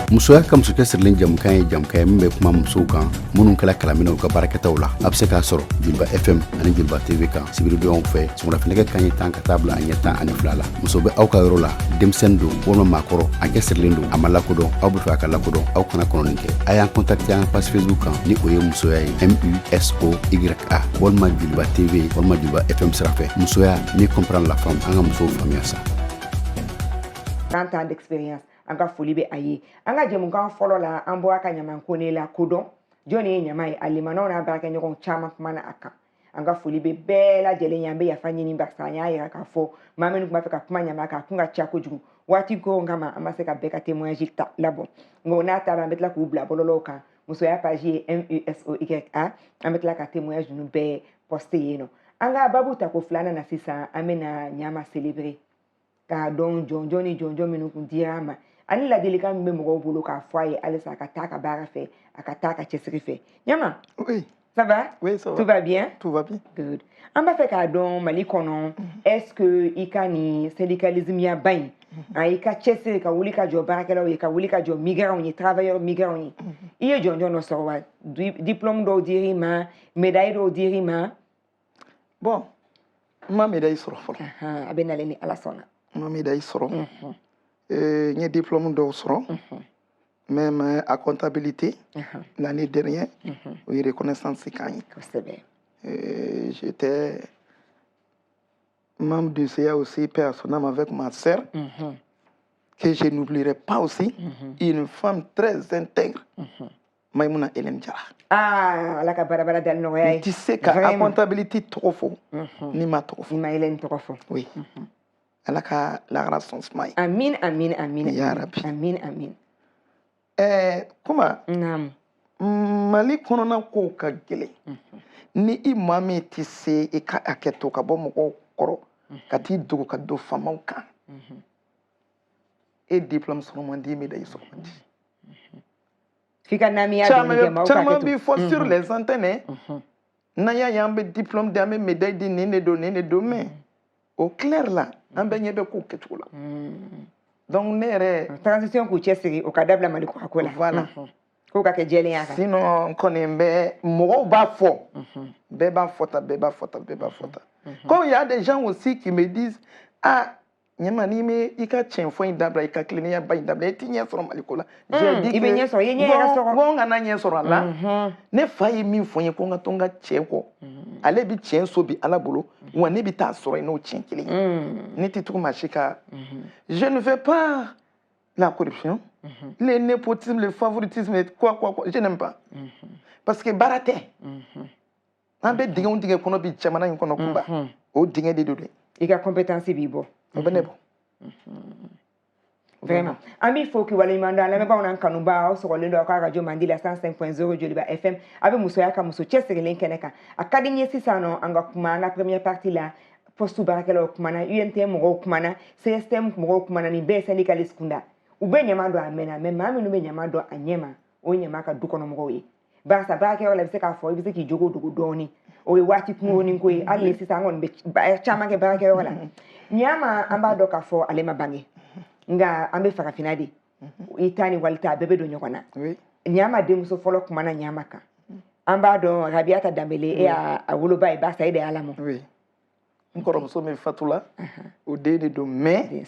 musoya ka muso kɛ sirilen jamukan ye jamukan ye min bɛ kuma musow kan minnu kɛla kalaminɛw ka baarakɛtaw la a bɛ se k'a sɔrɔ jeliba fm ani jeliba tv kan sibiridonyaw fɛ sɔgɔmadafinɛgɛ kanɲɛ 10 ka taa bila a ɲɛ 12 la muso bɛ aw ka yɔrɔ la denmisɛnnin don walima maakɔrɔ a kɛ sirilen don a ma lakodɔn aw bɛ fɛ a ka lakodɔn aw kana kɔnɔnin kɛ a y'an contacter an page facebook kan ni o ye musoya ye MUSOYA walima jeliba tv walima jeliba fm sira fɛ musoya ni comprendre la femme an ka musow faamuya sa 30 ans d'expérience an ka foli bɛ a ye an ka jɛmukan fɔlɔ la an bɔra ka ɲamanko ne la kodɔn jɔnni ye ɲama ye a limanaw n'a baarakɛɲɔgɔn caman kumana a kan an ka foli bɛ bɛɛ lajɛlen ye an bɛ yafa ɲini barisa an y'a yira k'a fɔ maa minnu tun b'a fɛ ka kuma ɲama kan a kun ka ca kojugu waati ko kama an ma se ka bɛɛ ka témoignage ta labɔ nka o n'a ta la an bɛ tila k'u bila bɔlɔlɔw kan musoya page ye MUSOYA an bɛ tila ka témoignage ninnu bɛɛ poster yen nɔ an ka babu ta ko filanan na sisan an bɛna ɲama célébrer k'a dɔn jɔnjɔn ni jɔnjɔn minnu kun dira ma ani ladilikan min bɛ mɔgɔw bolo k'a fɔ a ye halisa a ka taa ka baara fɛ a ka taa ka cɛsiri fɛ ɲama oui ça va oui ça va tout va bien good an b'a fɛ k'a dɔn Mali kɔnɔ est-ce que i ka nin syndicalisme ya ba in i ka cɛsiri ka wuli ka jɔ baarakɛlaw ye ka wuli ka jɔ migrants ye travailleurs migrants ye i ye jɔnjɔn dɔ sɔrɔ wa diplôme dɔw dir'i ma médaille dɔw dir'i ma bon n ma médaille sɔrɔ fɔlɔ a bɛ nalen ni Ala sɔnna n ma médaille sɔrɔ n ye diplôme dɔw sɔrɔ même à comptabilité l'année dernière o ye reconnaissance kan ye kosɛbɛ j'étais membre du CA aussi paix à son âme avec ma sœur que je n'oublierai pas aussi une femme très intègre Maïmouna Hélène Diarra Ala ka barabara dal nɔgɔya ye tu sais qu'à comptabilité tɔgɔ fɔ ni ma tɔgɔ fɔ ni ma Hélène tɔgɔ fɔ oui Ala ka lahara sɔn suma ye amin amin amin ya rabi amin amin kuma naam Mali kɔnɔna kow ka gɛlɛn ni i maa min tɛ se i ka hakɛ to ka bɔ mɔgɔw kɔrɔ ka t'i dogo ka don famaw kan e diplôme sɔrɔ man di médaille sɔrɔ man di f'i ka naamiya dɔɔni kɛ maaw ka hakɛ to caman bi fɔ sur les antennes n'an y'a ye an bɛ diplôme di an bɛ médaille di nin de don mais au clair la an bɛ ɲɛ bɛ kow kɛcogo la donc ne yɛrɛ transition k'u cɛsiri o ka dabila Mali ko la voilà k'o ka kɛ jɛlenya kan sinon kɔni bɛ mɔgɔw b'a fɔ bɛɛ b'a fɔ tan comme il y a des gens aussi qui me disent ah ɲama n'i bɛ i ka tiɲɛ fɔ in dabila i ka tilennenya ba in dabila i t'i ɲɛ sɔrɔ Mali ko la j'ai dit i bɛ ɲɛ sɔrɔ i ye ɲɛ yɛrɛ sɔrɔ ko n kana ɲɛ sɔrɔ a la ne fa ye min fɔ n ye ko n ka to n ka tiɲɛ kɔ ale bɛ tiɲɛ so bi Ala bolo wa ne bɛ taa sɔrɔ yen n'o tiɲɛ kelen ye ne tɛ tugu maa si ka je ne fais pas la corruption le népotisme le favoritisme quoi je n'aime pas parce que baara tɛ an bɛ dingɛw tigɛ kɔnɔ bi jamana in kɔnɔ kunba o dingɛ de don dɛ i ka compétence b'i bɔ o bɛ ne bɔ vraiment an b'i fo k'i waleɲuman dɔn an lamɛnbaaw n'an kanubaw aw sɔgɔlen don aw ka radio Mandi la 105.0 Joliba FM a bɛ musoya ka muso cɛsirilen kɛnɛ kan a ka di n ye sisan nɔ an ka kuma an ka première partie la poste baarakɛlaw kumana UNTM mɔgɔw kumana CSTM mɔgɔw kumana nin bɛɛ ye syndicaliste kunda u bɛ ɲama dɔn a mɛnna mais maa minnu bɛ ɲama dɔn a ɲɛma o ye ɲama ka du kɔnɔ mɔgɔw ye barisa baarakɛyɔrɔ la i bɛ se k'a fɔ i bɛ se k'i jogo dogo dɔɔni o ye waati kunkurunin ko ye hali ni sisan an kɔni bɛ caman kɛ baarakɛyɔrɔ la ɲama an b'a dɔn k'a fɔ ale ma bange nka an bɛ farafinna de i ta ni walita a bɛɛ bɛ don ɲɔgɔn na ɲama denmuso fɔlɔ kumana ɲama kan an b'a dɔn Rabiata Danbele e y'a woloba ye barisa e de y'a lamɔ n kɔrɔmuso min fatula o den de don mais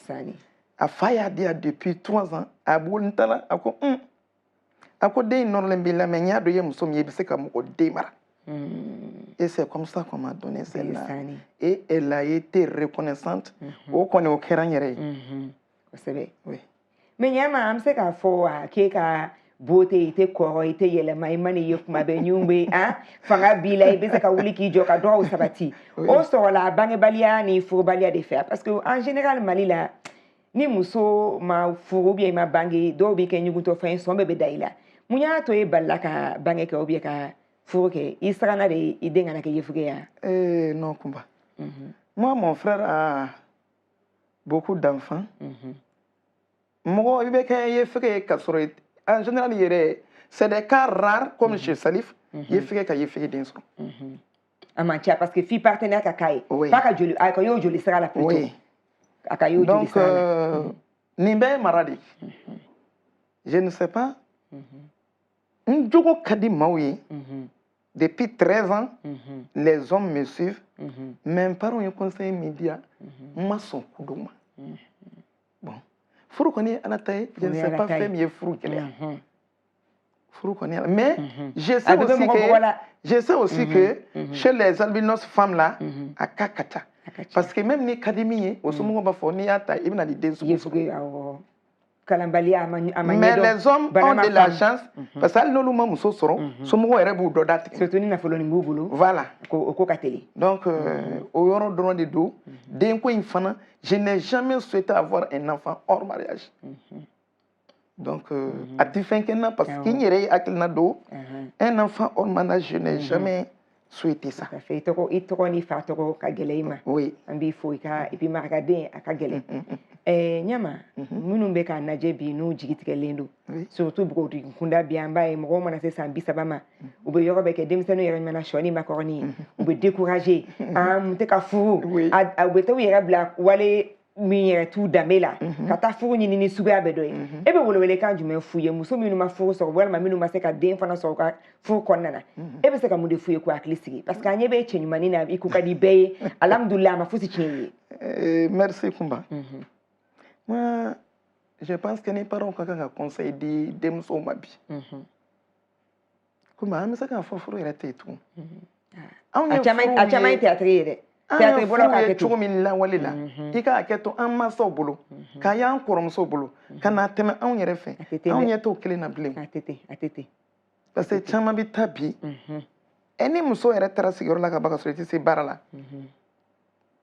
a fa y'a di yan depuis 3 ans a bolo n taara a ko den in nɔrɔlen b'i la mais n y'a dɔn i ye muso min ye i bɛ se ka mɔgɔ den mara et c'est comme ça qu'on m'a donné celle-là et elle a été reconnaissante o kɔni o kɛra n yɛrɛ ye kosɛbɛ mais ɲama an bɛ se k'a fɔ wa k'e ka beauté i tɛ kɔrɔ i tɛ yɛlɛma i man'i ye kuma bɛɛ ɲinw bɛ fanga b'i la i bɛ se ka wuli k'i jɔ ka dɔgɔw sabati o sɔrɔla bangebaliya ni furubaliya de fɛ parce que en général Mali la ni muso ma furu ou bien i ma bange dɔw bɛ kɛ ɲugutɔ fɛn sɔn bɛɛ bɛ da i la mun y'a to e balila ka bange kɛ ou bien ka furu kɛ i siranna de i den kana kɛ yefuge ya non Kumba moi mon frère a beaucoup d'enfants mɔgɔ i bɛ kɛ yefuge ye ka sɔrɔ en général yɛrɛ c'est des cas rares comme chez Salif yefuge ka yefuge den sɔrɔ a man ca parce que fille partenaire ka k'a ye f'a ka joli a ka y'o joli sira la plutôt a ka y'o joli sira la nin bɛɛ ye mara de je ne sais pas. Ndjogo kadi maouye. Depuis 13 ans, les hommes me suivent. Même par un conseil média, ma son koudouma. Bon. Furu koni anataye, je ne sais pas faire mieux furu qu'elle. Furu koni. Mais je sais aussi que chez les albinos femmes là, à kakata. Parce que même ni kadimi, au sommet va fournir à ta, il m'a dit des sous. Mais les hommes ont de la chance parce que nous nous sommes voilà. Donc, au yoro droit de dos, je n'ai jamais souhaité avoir un enfant hors mariage. Donc, à Tifenken, parce qu'il y a un enfant hors mariage, je n'ai jamais souhaité ça. Oui. Nyama minnu bɛ ka najɛ bi n'u jigi tigɛlen don surtout bugɔti kunda bi an b'a ye mɔgɔw mana se san 30 ma u bɛ yɔrɔ bɛɛ kɛ denmisɛnninw yɛrɛ ɲɛna sɔni makɔrɔni u bɛ décourager mun tɛ ka furu u bɛ taa u yɛrɛ bila wale min yɛrɛ t'u danbe la ka taa furu ɲini ni suguya bɛɛ dɔ ye e bɛ welewelekan jumɛn f'u ye muso minnu ma furu sɔrɔ walima minnu ma se ka den fana sɔrɔ ka furu kɔnɔna na e bɛ se ka mun de f'u ye k'u hakili sigi parce que an ɲɛ bɛ cɛ ɲumanin na i ko ka di bɛɛ ye alhamdulilah a ma fosi tiɲɛ ye. Merci Kumba. Moi, je pense que les parents ont un conseil de démos au mabi. Comment on sait qu'un faux frère était tout. A chama théâtre théâtre bolo ka ketu. Tu min la wale la. Ika ketu an masa bolo. Ka ya an korom so bolo. Kana teme an yere fe. An yeto kele na blem. Atete. Parce que chama bi tabi. Eni muso yere tara sigoro la ka baka so ti bara la.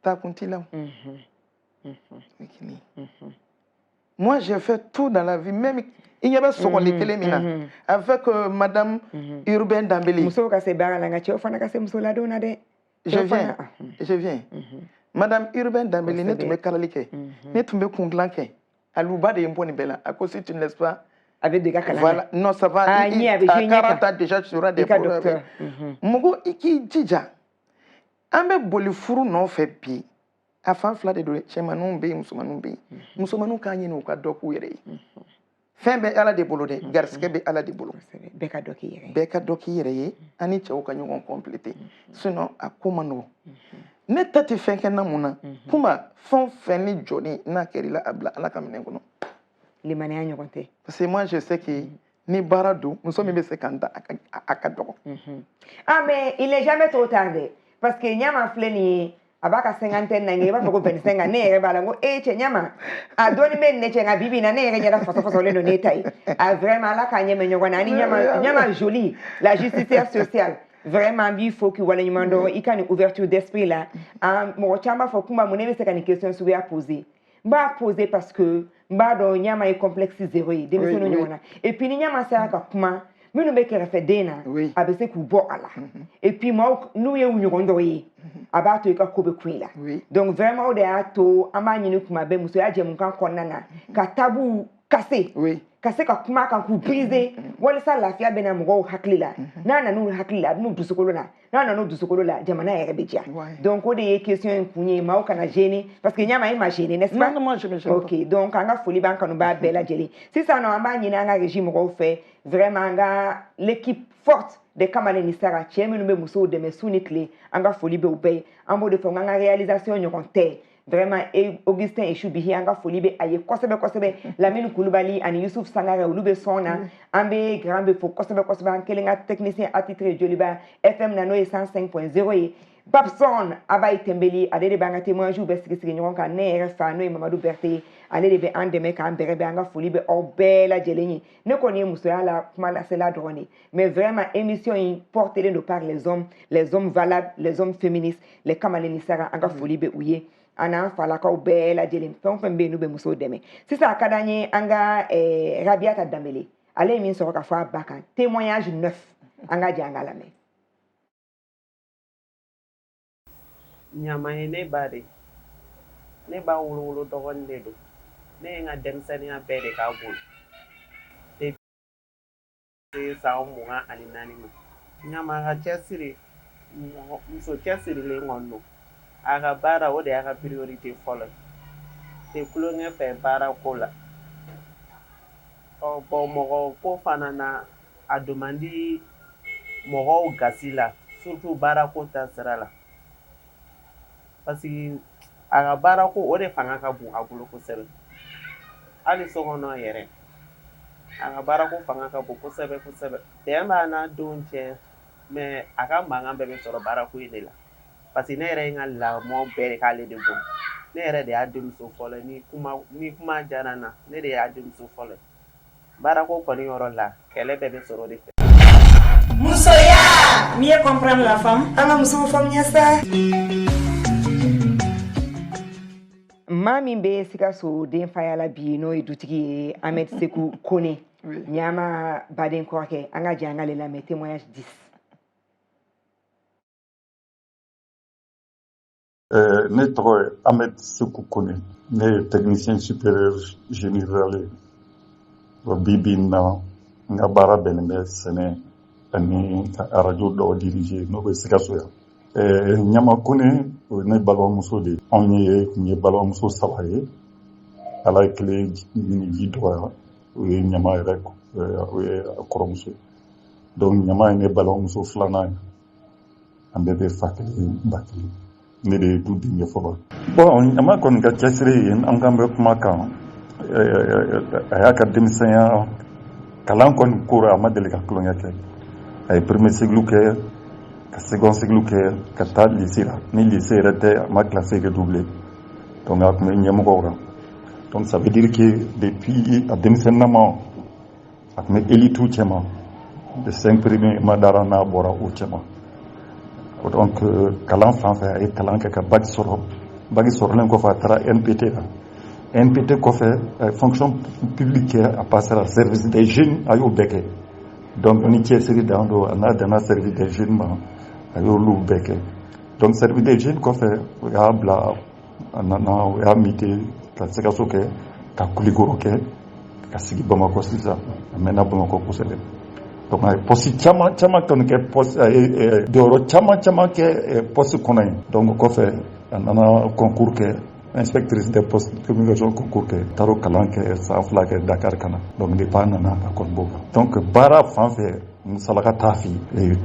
Ta kuntila. Moi, j'ai fait tout dans la vie, même il y avait ce qu'on les avec Madame Urbain Dambélé. Je viens. Madame Urbain Dambélé, n'est tombée caralique, n'est tombée conglanque. À l'ouba de Ymponi Bella, à cause tu ne laisses pas. Avec des gars voilà, non, ça va. À 40 ans déjà, tu auras des problèmes. Mogo, iki dija. Ambe bolifuru non fait pi. Afin fla de chemanou be musomanou kanyi no ka doku yere fembe ala de bolode garske be ala de bolo beka doki yere ani chewo kanyo on compléter sinon akomano ne tati fenken na muna kuma fon feni joni na kerila abla ala kamene kono les manières nyokonte parce que moi je sais que ni barado nous sommes 50 akadoko mais il est jamais trop tardé parce que nyama fleni abaka 50 na ngeba foko 25 na ere bala ngo che nyama adoni men ne chenga bibi na ere nyada foso le no netai a vraiment la kanye menyo na ni nyama jolie la justice sociale vraiment bi faut que wala nyimando ikani ouverture d'esprit là mo chamba fo kumba monebe se kan question souve à poser mba poser parce que mba do nyama est complexe zéro de miso no nyona et puis ni nyama sa ka kuma minu be kere fe dena abese ku bo ala et puis moi nous ye unyondo yi abato ka kobe kwila donc vraiment de ato amanyi ni kuma be muso ya je mun kan konnana ka tabu kase kase ka kuma kan ku briser wala sa lafia bena mo haklila na nu haklila nu dusukolo na nu dusukolo la jamana ya beja donc o de question kunye ma o kana gêner parce que nyama ima gêner n'est-ce pas OK donc anga foli ban kanu ba bela jeli si ça no amanyi na anga régime ko fait vraiment anga l'équipe forte de Kamale Nisara chemi numbe muso de mesunitli anga foli be ubey ambo de fonga réalisation nyokonte vraiment Augustin Eshubihi anga foli be aye kosebe Lamine Koulibaly ani Youssouf Sangare ulube sona ambe grambe fo kosebe ankelenga technicien attitré Joliba FM nano 105.0 Babson Abay Tembeli adede banga témoin jou besiki nyonka nere fa no Mamadou Berté ale be andeme ka berebe anga foli be obela jelenyi ne koni muso ala kuma la c'est la drone mais vraiment émission portée de par les hommes valables les hommes féministes les Kamale Nisara anga foli be uye ana fala ka obela jelim fon be no be muso deme sisa akadanye anga Rabiata Dambélé ale min so ka fa bakan témoignage neuf anga janga la me nyama ne bare ne ba wulu dogon dedo ne nga dem sania bede ka bol de sa mu nga alinani ma nyama ga chesiri muso chesiri le ngono aga bara o de aga priorité follow te kulonge fe bara kola bon mɔgɔ ko fana na a demandi mɔgɔw gasi la surtout baara ko ta sira la parce que a ka baara ko o de fanga ka bon a bolo kosɛbɛ hali so kɔnɔ yɛrɛ a ka baara ko fanga ka bon kosɛbɛ kosɛbɛ bɛn b'a n'a denw cɛ mais a ka mankan bɛɛ bɛ sɔrɔ baara ko in de la parce que ne yɛrɛ ye n ka lamɔ bɛɛ de k'ale de bolo ne yɛrɛ de y'a denmuso fɔlɔ ni kuma diyara n na ne de y'a denmuso fɔlɔ baara ko kɔni yɔrɔ la kɛlɛ bɛɛ bɛ sɔrɔ o de fɛ. Musoya! Mieux comprendre la femme. Ana muso faamuya sa. Maa min bɛ Sikaso den fa yala bi n'o ye dutigi ye Ahmed Seku Kone. Ɲama baden kɔrɔkɛ an ka jɛ an ka le lamɛn témoignage 10. Ne tɔgɔ ye Ahmed Seku Kone. Ne ye technicien supérieur génie rural ye. Bi bi in na n ka baara bɛnnen bɛ sɛnɛ ani ka radio dɔw diriger n'o bɛ Sikaso yan. Ɲama Kone o ye ne balimamuso de ye. Anw kun ye balimamuso 3 ye. Ala ye kelen ɲini ji dɔgɔya. O ye ɲama yɛrɛ o ye a kɔrɔmuso ye. Donc ɲama ye ne balimamuso 2nan ye. An bɛɛ bɛ fa kelen ba kelen. Ne de ye du denkɛ fɔlɔ. Bon ɲama kɔni ka cɛsiri ye an kan bɛ kuma kan. A y'a ka denmisɛnya kalan kɔni kora a ma deli ka tulonkɛ kɛ. A ye premier cycle kɛ ka second cycle kɛ ka taa lycée la. Ni lycée yɛrɛ tɛ a ma classé kɛ doublé. Donc a tun bɛ ɲɛmɔgɔw la. Donc ça veut dire que depuis a denmisɛnnama a tun bɛ élite cɛma. De 5 premiers ma dara n'a bɔra o cɛma. Donc kalan fan fɛ a ye kalan kɛ ka bac sɔrɔ. Bac sɔrɔlen kɔfɛ a taara NPT la. NPT kɔfɛ fonction publique a passé à service des jeunes a y'o bɛɛ kɛ. Donc ni cɛsiri dan don a n'a danna service des jeunes ma a y'olu bɛɛ kɛ. Donc service des jeunes kɔfɛ o y'a bila a nana o y'a mité ka Sikaso kɛ ka Kulikoro kɛ ka sigi Bamakɔ sisan a mɛnna Bamakɔ kosɛbɛ. Donc a ye poste caman kɔni kɛ poste a ye jɔyɔrɔ caman kɛ poste kɔnɔ yen. Donc o kɔfɛ a nana concours kɛ inspectrice des postes communication concours kɛ taara kalan kɛ san 2 kɛ Dakar kana. Donc depuis a nana a kɔni b'o kan. Donc baara fan fɛ musalaka t'a fɛ yen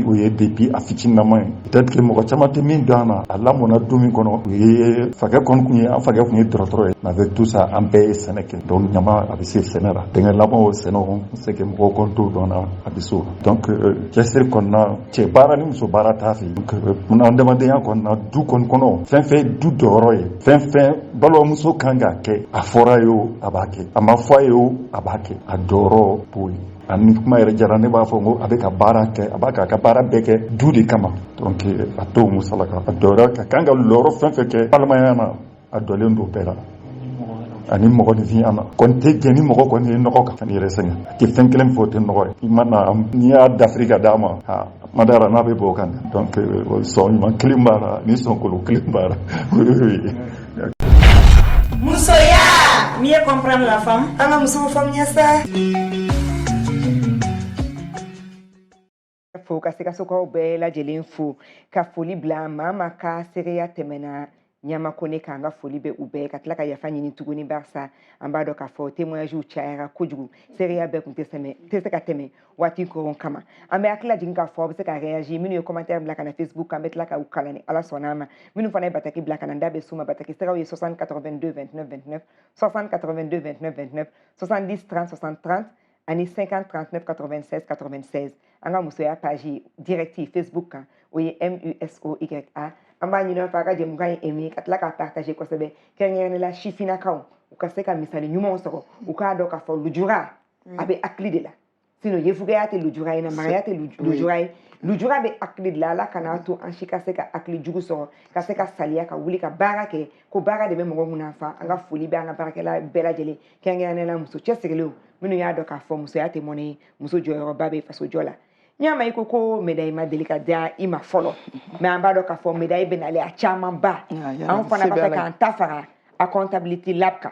o ye depuis a fitininama ye. Peut-être que mɔgɔ caman tɛ min dɔn a na a lamɔna don min kɔnɔ o ye fakɛ kɔni kun ye an fakɛ kun ye dɔgɔtɔrɔ ye. Mais avec tout ça an bɛɛ ye sɛnɛ kɛ. Donc ɲama a bɛ se sɛnɛ la. Denkɛ laban o sɛnɛw c'est que mɔgɔw kɔni t'o dɔn na a bɛ se o la. Donc cɛsiri kɔni na cɛ baara ni muso baara t'a fɛ yen. Donc mun adamadenya kɔni na du kɔni kɔnɔ fɛn fɛn du jɔyɔrɔ ye fɛn balimamuso kan k'a kɛ a fɔra ye o a b'a kɛ a ma fɔ a ye o a b'a kɛ a jɔyɔrɔ b'o ye. Ani kuma yɛrɛ jara ne b'a fɔ ko a bɛ ka baara kɛ a b'a k'a ka baara bɛɛ kɛ du de kama. Donc a t'o musalaka a jɔyɔrɔ ka kan ka lɔyɔrɔ fɛn fɛn kɛ balimaya na a jɔlen don bɛɛ la. Ani mɔgɔninfinya na kɔni tɛ jɛn ni mɔgɔ kɔni ye nɔgɔ kan ka n'i yɛrɛ sɛgɛn a tɛ fɛn kelen fɔ o tɛ nɔgɔ ye. I mana n'i y'a dafiri ka d'a ma madara n'a bɛ bɔ o kan dɛ. Donc sɔn ɲuman kelen b'a la ni sɔn kolo kelen b'a la. Musoya! Mieux comprendre la femme. Ana muso faamuya sa. Fo ka Sikasokaw bɛɛ lajɛlen fo ka foli bila maa ma ka seereya tɛmɛna Ɲama Kone kan ka foli bɛ u bɛɛ ka tila ka yafa ɲini tuguni barisa an b'a dɔn k'a fɔ témoignage cayara kojugu seereya bɛɛ kun tɛ se ka tɛmɛ waati koron kama an bɛ hakili lajigin k'a fɔ aw bɛ se ka réagir minnu ye commentaire bila ka na Facebook kan an bɛ tila ka u kalan ni Ala sɔnna a ma minnu fana ye bataki bila ka na n da bɛ s'u ma bataki siraw ye 60 82 29 29 60 82 29 29 70 30 60 30 ani 50 39 96 96 an ka musoya page directive Facebook kan o ye MUSOYA an b'a ɲini fɛ a ka jɛmukan ye aimé ka tila k'a partager kosɛbɛ kɛrɛnkɛrɛnnen la sifinnakaw u ka se ka misali ɲumanw sɔrɔ u k'a dɔn k'a fɔ lujura a bɛ hakili de la sinon yefugɛya tɛ lujura ye namariya tɛ lujura ye lujura bɛ hakili de la Ala kana to an si ka se ka hakili jugu sɔrɔ ka se ka saliya ka wuli ka baara kɛ ko baara de bɛ mɔgɔ mun nafa an ka foli bɛ an ka baarakɛla bɛɛ lajɛlen kɛrɛnkɛrɛnnen la muso cɛsirilenw minnu y'a dɔn k'a fɔ musoya tɛ mɔnɛ ye muso jɔyɔrɔba bɛ faso jɔ la Ɲama i ko médaille ma deli ka da i ma fɔlɔ mais an b'a dɔn k'a fɔ médaille bɛ nalen a caman ba an fana b'a fɛ k'an ta fara a comptabilité lab kan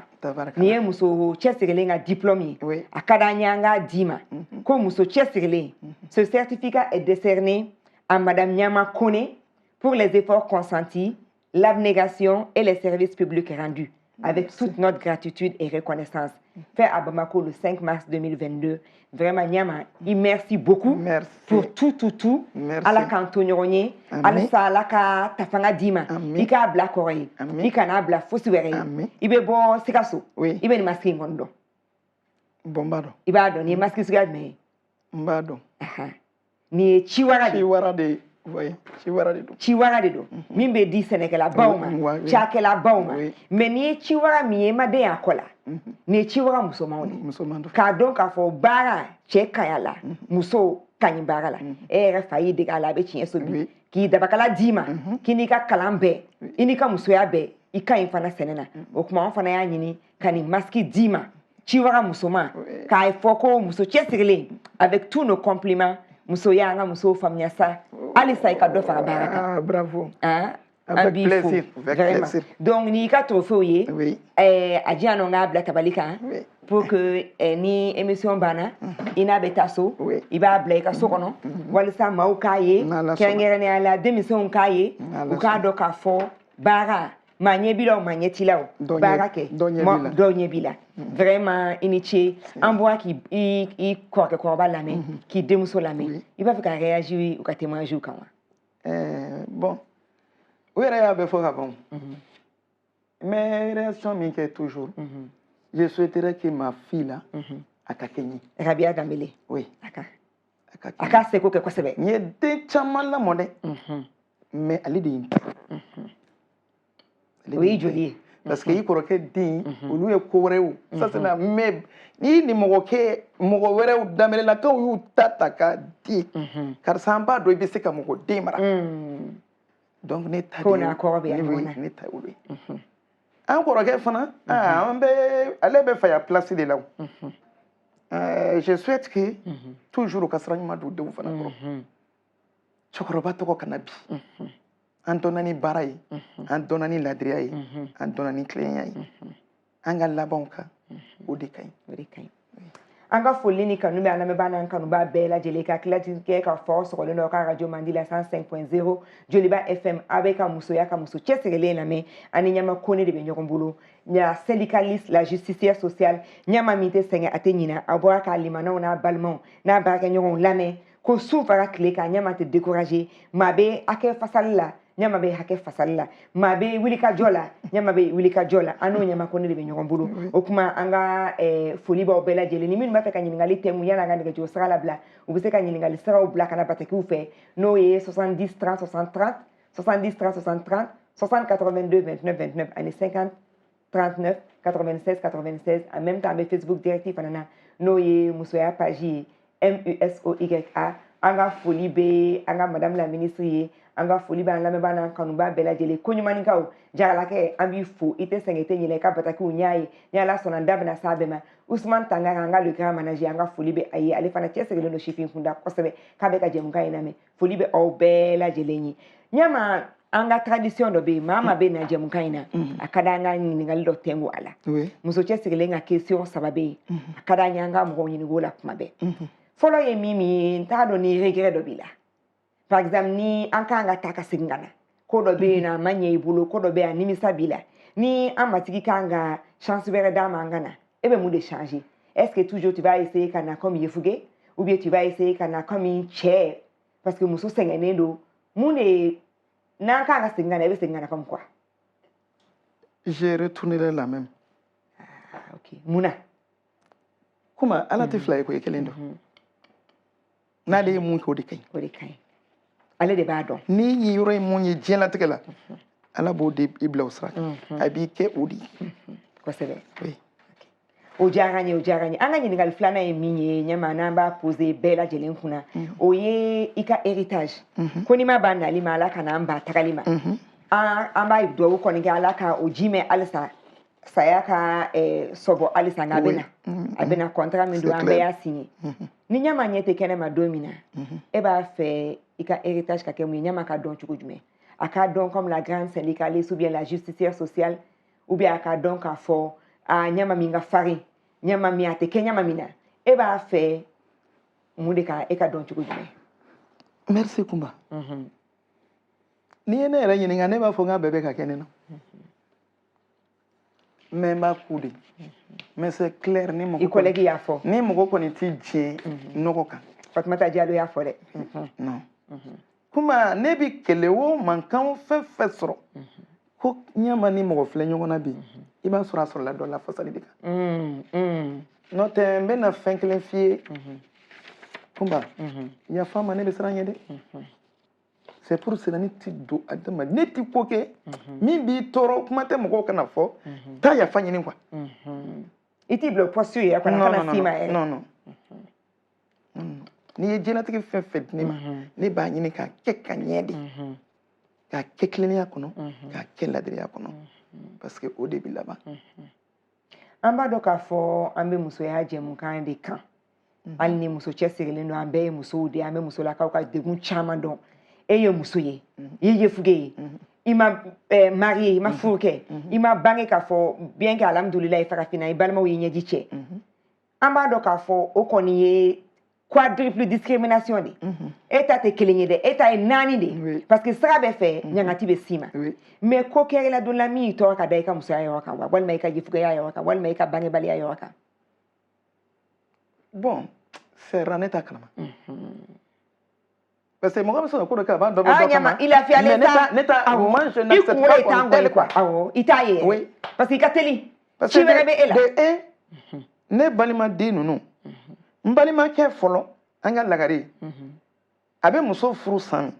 nin ye muso cɛsirilen ka diplôme ye a ka d'an ye an k'a d'i ma ko muso cɛsirilen ce certificat est décerné à madame Ɲama Kone pour les efforts consentis l'abnégation et les services publics rendus avec toute notre gratitude et reconnaissance. Fait à Bamako le 5 mars 2022. Vraiment, Nyama, merci beaucoup pour tout. Merci. Ala kantonyoroni, ala sa ala ka tafanga dima, ika bla korei, ika na bla fosiwere, ibe bon sikaso, ibe ni maski ngondo. Bombado. Ibado ni maski sugad me. Mbado. Ni chiwara de. Oui, chiwara de do. Mimbe di Sénégal bauma, chakela bauma. Mais ni chiwara mi ma de akola. Ni chiwara musomande. Ka donc a fo bara cheka yala. Muso kanyi bara la. Fayi de ala be chin sobi. Ki dabakala dima, kini ka kalambe, inika musoya be, ika infana senena. Okuma fana ya nyini kani maski dima. Chiwara musoma. Ka ifoko muso chesirele avec tous nos compliments. Muso yanga muso famille ça Alissa et cadeau faire baraka. Bravo. Avec plaisir. Donc ni ka trophée adja no nga bla tabalika pour que ni émission bana ina betaso iba bla ka sokono wala sa maukaye kengere ne ala démission kaye u ka do ka fo bara manye bila manye tilao barake donye bila vraiment initié en bois qui i corps ko ba lame qui demuso lame il va faire réagir ou ka témoigner quand bon oui ya be fo bon mais réaction mi que toujours je souhaiterais que ma fille là akakenyi Rabia Gambele oui aka seko ke kwasebe nye de chaman la mode mais ali de oui joli parce que il koroke din olu e ko wrew ça c'est la mais ni mogo ke mogo wrew damele la ka yu tataka di car samba do bi se ka mogo demara donc ne ta kona ko be ne ta olu an koroke fana an be ale be fa ya place de là je souhaite que toujours au kasranyma do de fana ko chokoroba to ko kanabi Antonani Baray, Antonani Ladriaï, Antonani Cléaï, Angala Banca, Odekai. Anga folini kanumbe aname bana kanuba bela jeleka klatinke ka force ko leno ka radio mandila 105.0 Joliba FM avec musoya ka muso cheserele na me aninyama kone de benyokombulu nya syndicaliste la justicière sociale nyama mite senga atenyina aboa ka limana na balmon na baraka nyon lame ko soufara kleka nyama te décourager mabe ake fasalla nyama be hake fasalla mabe wilika jola nyama be wilika jola anu nyama kone de benyogon bulu okuma anga foli ba obela jele ni min ma feka nyingali temu yana ga ndege jo sara la bla ubise ka nyingali sara o bla kana bataki ou fe no ye 70 30 60 30 70 30 60 30 60 82 29 29 année 50 39 96 96 en même temps avec Facebook directif anana no ye musoya page MUSOYA anga foli be anga madame la ministre anga foli ba lambe bana kanuba bela jele konyumani kaw jala ke ambi fo ite sengete nyile ka bataki unyai nyala sona ndabna sabema Ousmane Tangara anga le grand manager anga foli be ayi ale fana chesegele no shifin kunda kosebe kabe ka jemuka iname foli be o bela jele nyi nyama anga tradition do be mama be na jemuka ina akada anga ningali do tengo ala muso chesegele nga question sababe akada nyanga mo nyini gola kuma be folo ye mimi ntado ni regret do bila. Par exemple, ni ankanga taka singana. Kodo be na manye ibulu, kodo be animisa bila. Ni amatiki kanga chance bere dama angana. Ebe mou de changer. Est-ce que toujours tu vas essayer kana comme yefuge? Ou bien tu vas essayer kana comme une chair? Parce que mousso sengane do. Moune nankanga singana, ebe singana comme quoi? J'ai retourné la même. Ah, ok. Mouna. Kuma, ala te fly ko yekelendo. Nade mun ko de kay. Ko de kay. Ale de badon ni yoro mun ye jela tekela ala bo de ibla usra abi ke odi ko sebe oui o jaranye anga ni ngal flana e minye nyama namba poser bela jelen kuna o ye ika héritage ko ni ma bana lima ala kana amba takalima amba ibdo ko ni ala ka o jime alisa sayaka sobo alisa ngabena abena contrat mi do amba ya signé ni nyama nyete kene ma domina e ba fait ika héritage ka kemu nyama ka don chuko jume aka don comme la grande syndicaliste ou bien la justicière sociale ou bien aka don ka fo a nyama minga fari nyama mi ate kenya mamina e ba fait mudeka e ka don chuko jume merci kumba ni ene era nyini ngane ba fo nga bebe ka kene no mais m'a coudé. Mais c'est clair, ni mon collègue y a fort. Ni mon reconnaît-il tient, non, Fatmata Diallo y a fort. Non. Kuma nebi kelewo mankan fait soro. Ko nyama ni mo fle nyona bi. Iba sura sur la do la fasali dika. No te mbena fenklen fie. Kumba. Ya fama ne besra nyede. C'est pour cela ni ti do adama ne ti koke. Mi bi toro kuma te mo kana fo. Ta ya fanyi ni kwa. Iti bloc posture ya kana sima. Non. Ni ye genetic fait ni ma ni ba nyini ka keka nyedi ka kekleni akono ka keladri akono parce que au début là-bas amba doka fo ambe muso ya jemu kan de kan al ni muso chesirele no ambe muso de ambe muso la ka degun chama don eye muso ye ye fuge ima marié ima fuke ima bange ka fo bien que alhamdoulilah fa fina ibalma wo nyeji che amba doka fo okoni ye quadruple discrimination de eta te kelenye de eta e nani de parce que ça be fait nyangati be sima mais ko kere la don la mi to ka dai ka musa ya ka wal mai ka jifuga ya ka wal mai ka bange bali ya ka bon c'est raneta kalama parce que moi comme ça ko ka ba do il a fait aller ça neta moi je n'accepte pas comme tel quoi itaye oui parce que kateli tu verbe est là ne balima de nunu mbalima ke folo anga lagari abe muso furu sami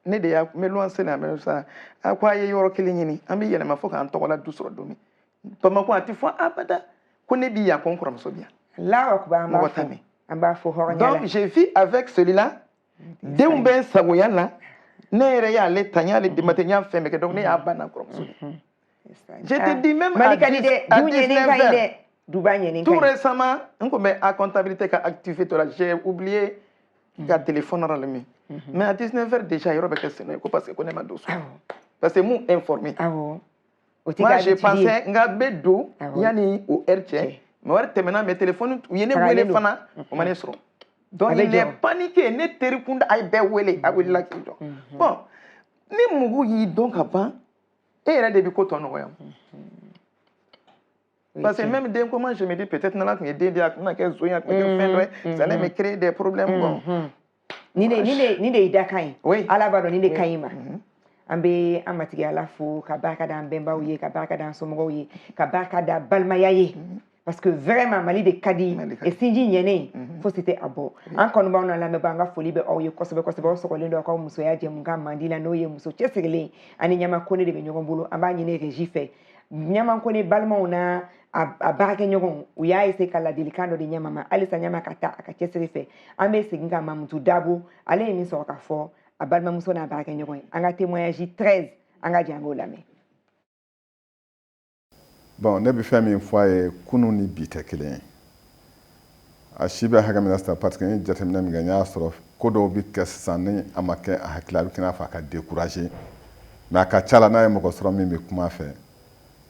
ne de ya me luanse na me sa akwa ye yoro kelenyini ambi yele mafoka antokola dusoro domi pama ko atifo abada ko ne bi ya konkora muso bia la akba amba fo hornya donc j'ai vu avec celui-là de un ben sagoya là ne re ya le tanya le dimatenya femme que donc ne ya bana ko muso je te dis même tout récemment, à comptabilité qu'a activé, j'ai oublié qu'à téléphone à l'ami. Mais à 19h déjà, il y aura des questions parce que je connais ma douce. Parce que moi informé. Moi j'ai pensé nga bedo yani au RT. Mais ouais maintenant mes téléphones où y ne wele fana au manesro. Donc il est paniqué, ne terikunda ay be wele a wele la kido. Bon, ni mugu yi donc avant et il a des bicoton noyam. Parce que même dès comment je me dis peut-être non là que des dia na que zoya que fin ça allait me créer des problèmes bon. Ni de idakai. Ala bado ni de kaima. Ambe amatiga la fo ka barka da mbemba uye ka barka da somogo uye ka barka da balmayaye. Parce que vraiment mali de kadi et sinji nyene faut c'était abo. En kono ba on la me banga foli be o ye kosobe so ko lendo ko muso ya je mga mandila no ye muso chesegele ani nyama kone de be nyogombulo amba nyene régie fait. Nyama kone balma ona a baraka nyogon uya ese kala delikando de nyama ma alisa nyama kata akachesere fe ame seginga mamutu dabo ale emi so ka fo abalma muso na baraka nyogon anga témoignage 13 anga jango lame bon ne bi fami foye kunu ni bitekele a shibe haga minister parce que jatemna mi ganya soro kodo bi kesane amake a hakla bi kina fa ka décourager mais aka chala na mo ko soro mi be kuma fe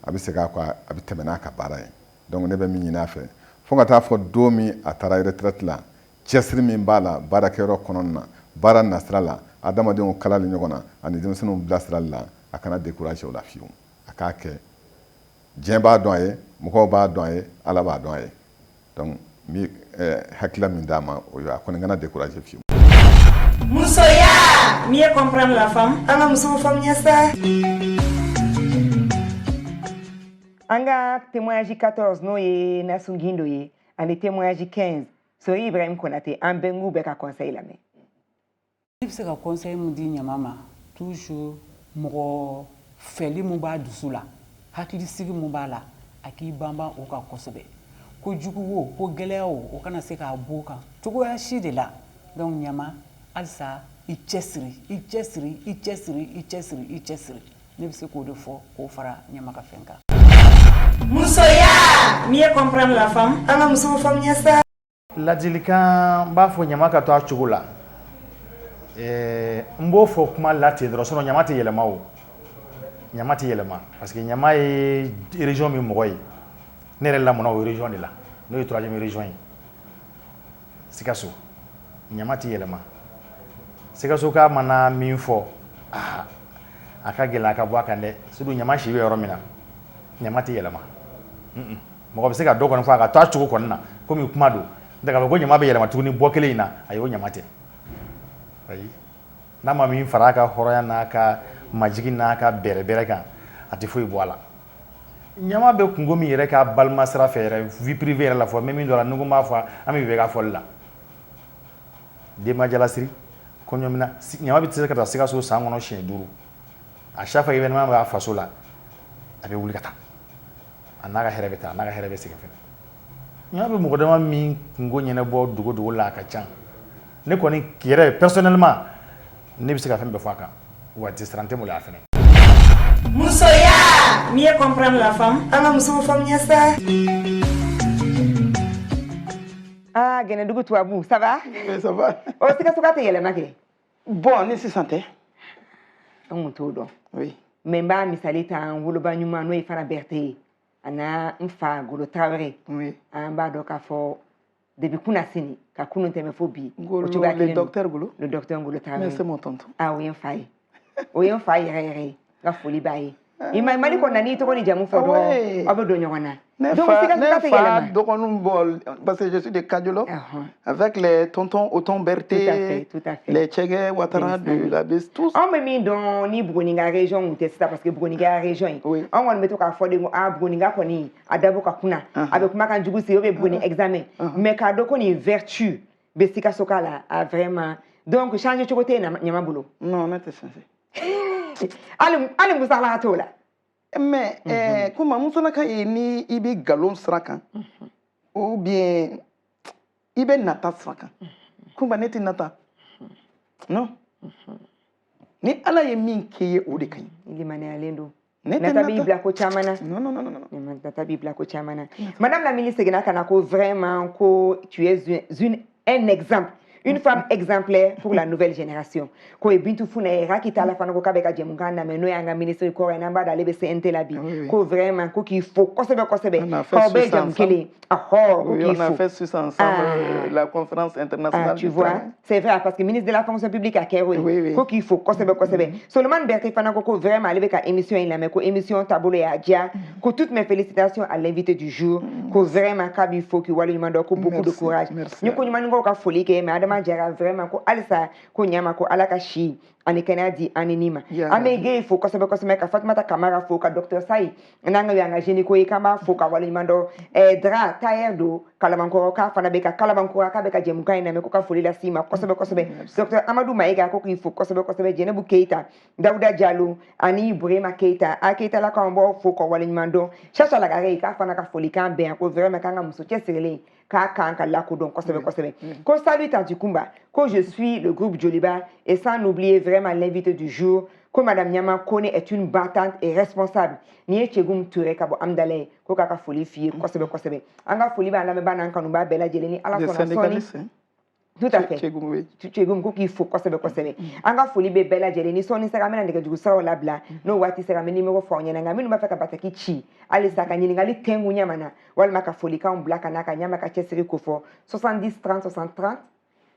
abi se ka kwa abi temena ka bara yi donc ne be mi nyina fe fo ngata fo domi atara retraite la chesri mi bala bara kero kononna bara nasrala adama de on kala le nyogona ani de sunu blasral la akana décourager la fiu aka ke jemba doye moko ba doye ala ba doye donc mi hakla mi dama o yo akona ngana décourager fiu musoya mieux comprendre la femme anga muso femme nyasa. Anga témoignage 14 no ye na sungindo ye ani témoignage 15 so Ibrahim Konate ambengu beka conseil la me il se ka conseil mu di nyamama toujours mo feli mu ba dusula hakili sigi mu bala aki bamba o ka kosobe ko jugu wo ko gelewo o kana se ka boka tugo ya shi de la donc nyama alsa i chesri ne bi se ko de fo ko fara nyama ka fenka musoya mieux comprendre la femme anga muso femme nyasa ladilikan b'a fɔ ɲama ka to a cogo la n b'o fɔ kuma la ten dɔrɔn sinon ɲama tɛ yɛlɛma o ɲama tɛ yɛlɛma parce que ɲama ye région min mɔgɔ ye ne yɛrɛ lamɔna o région de la n'o ye 3e région ye Sikaso ɲama tɛ yɛlɛma Sikaso ka mana min fɔ a ka gɛlɛn a ka bɔ a kan dɛ surtout ɲama si bɛ yɔrɔ min na ɲama tɛ yɛlɛma mɔgɔ bɛ se ka dɔ kɔni fɔ a ka to a cogo kɔni na komi kuma don n'o tɛ k'a fɔ ko ɲama bɛ yɛlɛma tuguni bɔ kelen in na ayi o ɲama tɛ ayi n'a ma min fara a ka hɔrɔnya n'a ka majigi n'a ka bɛrɛbɛrɛ kan a tɛ foyi bɔ a la ɲama bɛ kungo min yɛrɛ ka balima sira fɛ yɛrɛ vie privée yɛrɛ la fɔ mɛ min dɔ la ni ko n b'a fɔ an bɛ bɛɛ ka fɔli la denba jalasiri kɔɲɔmina ɲama bɛ se ka taa Sikaso san kɔnɔ siɲɛ 5 à chaque fois événement b'a faso la a bɛ wuli ka taa a n'a ka hɛrɛ bɛ taa a n'a ka hɛrɛ bɛ segin fɛnɛ ɲama bɛ mɔgɔ dama min kungo ɲɛnabɔ dogo dogo la a ka ca ne kɔni yɛrɛ personnellement ne bɛ se ka fɛn bɛɛ fɔ a kan wa distrait tɛ n bolo a fɛnɛ. Musoya, mieux comprendre la femme. Ana muso faamuya sa. Ah, Genedugu Touabou, ça va? Oui, ça va. Oh, c'est que tu as yɛlɛma kɛ. Bon, ni sisan tɛ. An kun t'o dɔn. Oui. Mais n b'a misali ta n woloba ɲuman n'o ye Fana Berete ye a n'a n fa Golo Tarawele. Oui. An b'a dɔn k'a fɔ depuis kunna sini ka kunun tɛmɛ fo bi. Golo, le docteur Golo. Le docteur Golo Tarawele. Mais c'est mon tonton. Ah, o ye n fa ye. O ye n fa yɛrɛ yɛrɛ ye. N ka foli b'a ye. I Mali kɔnɔna n'i tɔgɔ ni jamu fɔ dɔrɔn aw bɛ don ɲɔgɔn na. Ne fa dɔgɔninw bɔ parce que je suis de Kadiolo avec les tontons Oton Berté, les Tchègues Ouattara de la BES tous. Anw bɛ min dɔn ni Buguni ka région tun tɛ sisan parce que Buguni ka région in anw kɔni bɛ to k'a fɔ de ko Buguni ka kɔni a dabɔ ka kunna a bɛ kuma kan jugu sigi o bɛ Buguni examen mais k'a dɔn ko nin vertu bɛ Sikaso ka la a vraiment donc changer cogo tɛ yen ɲama bolo. Non ne tɛ changer. Ali musala t'o la. Mais comment musolaka ye ni i bɛ galon sira kan ou bien i bɛ nata sira kan kunba ne tɛ nata non ni ala ye min kɛ ye o de ka ɲi. Limaniyalen don. Nata b'i bila ko caman na. Non non non non. Nata b'i bila ko caman na. Madame la ministre seginna ka na ko vraiment ko tu es un exemple. Une femme exemplaire pour la nouvelle génération. Ko e Bintu Fune rakita la fana ko kabe ka jemukan na me no yanga ministre ko en amba dale be CNT la bi. Ko vraiment ko qu'il faut kosebe ko be jam kele. On a fait ça ensemble la conférence internationale. Tu vois, c'est vrai parce que ministre de la fonction publique a Kero. Ko qu'il faut kosebe. Seulement Berté fana ko vraiment aller ka émission in la me ko émission tabolo ya dia. Ko toutes mes félicitations à l'invité du jour. Ko vraiment kabi faut que wali mando ko beaucoup de courage. Ni ko nyuma ngo ka folie ke madame jara vraiment ko alisa ko nyama ko alaka shi ani kanadi ani nima amege fo ko sebe ka Fatmata Kamara fo ka docteur Sai nanga yanga jeni ko ikama fo ka wali mando dra tayer do kalabanko ka fana be ka kalabanko ka be ka jemuka ina me ko ka foli la sima ko sebe docteur Amadou Maïga ko ki fo ko sebe Jenebu Keita Dauda Diallo ani Burema Keita Keita la ka mbo fo ko wali mando chacha la gare ka fana ka foli kan be ko vraiment kanga muso chesele ka la kodon ko sebe ko salut Tanti Kumba ko je suis le groupe Joliba et sans oublier vraiment l'invité du jour que madame Nyama Kone est une battante et responsable ni Chegum Touré kabo amdale ko kaka foli fie ko sebe anga foli ba na me ba nan kanu ba bela jeleni ala sona soni tout à fait Chegum ko ki fo ko sebe anga foli be bela jeleni soni saka mena ndeke jugu sawo labla no wati saka meni me ko fo nyana nga minu ba faka bataki chi ali saka nyini ngali tengu nyama na wal maka foli ka blaka na ka nyama ka chesiri ko fo 70 30 60 30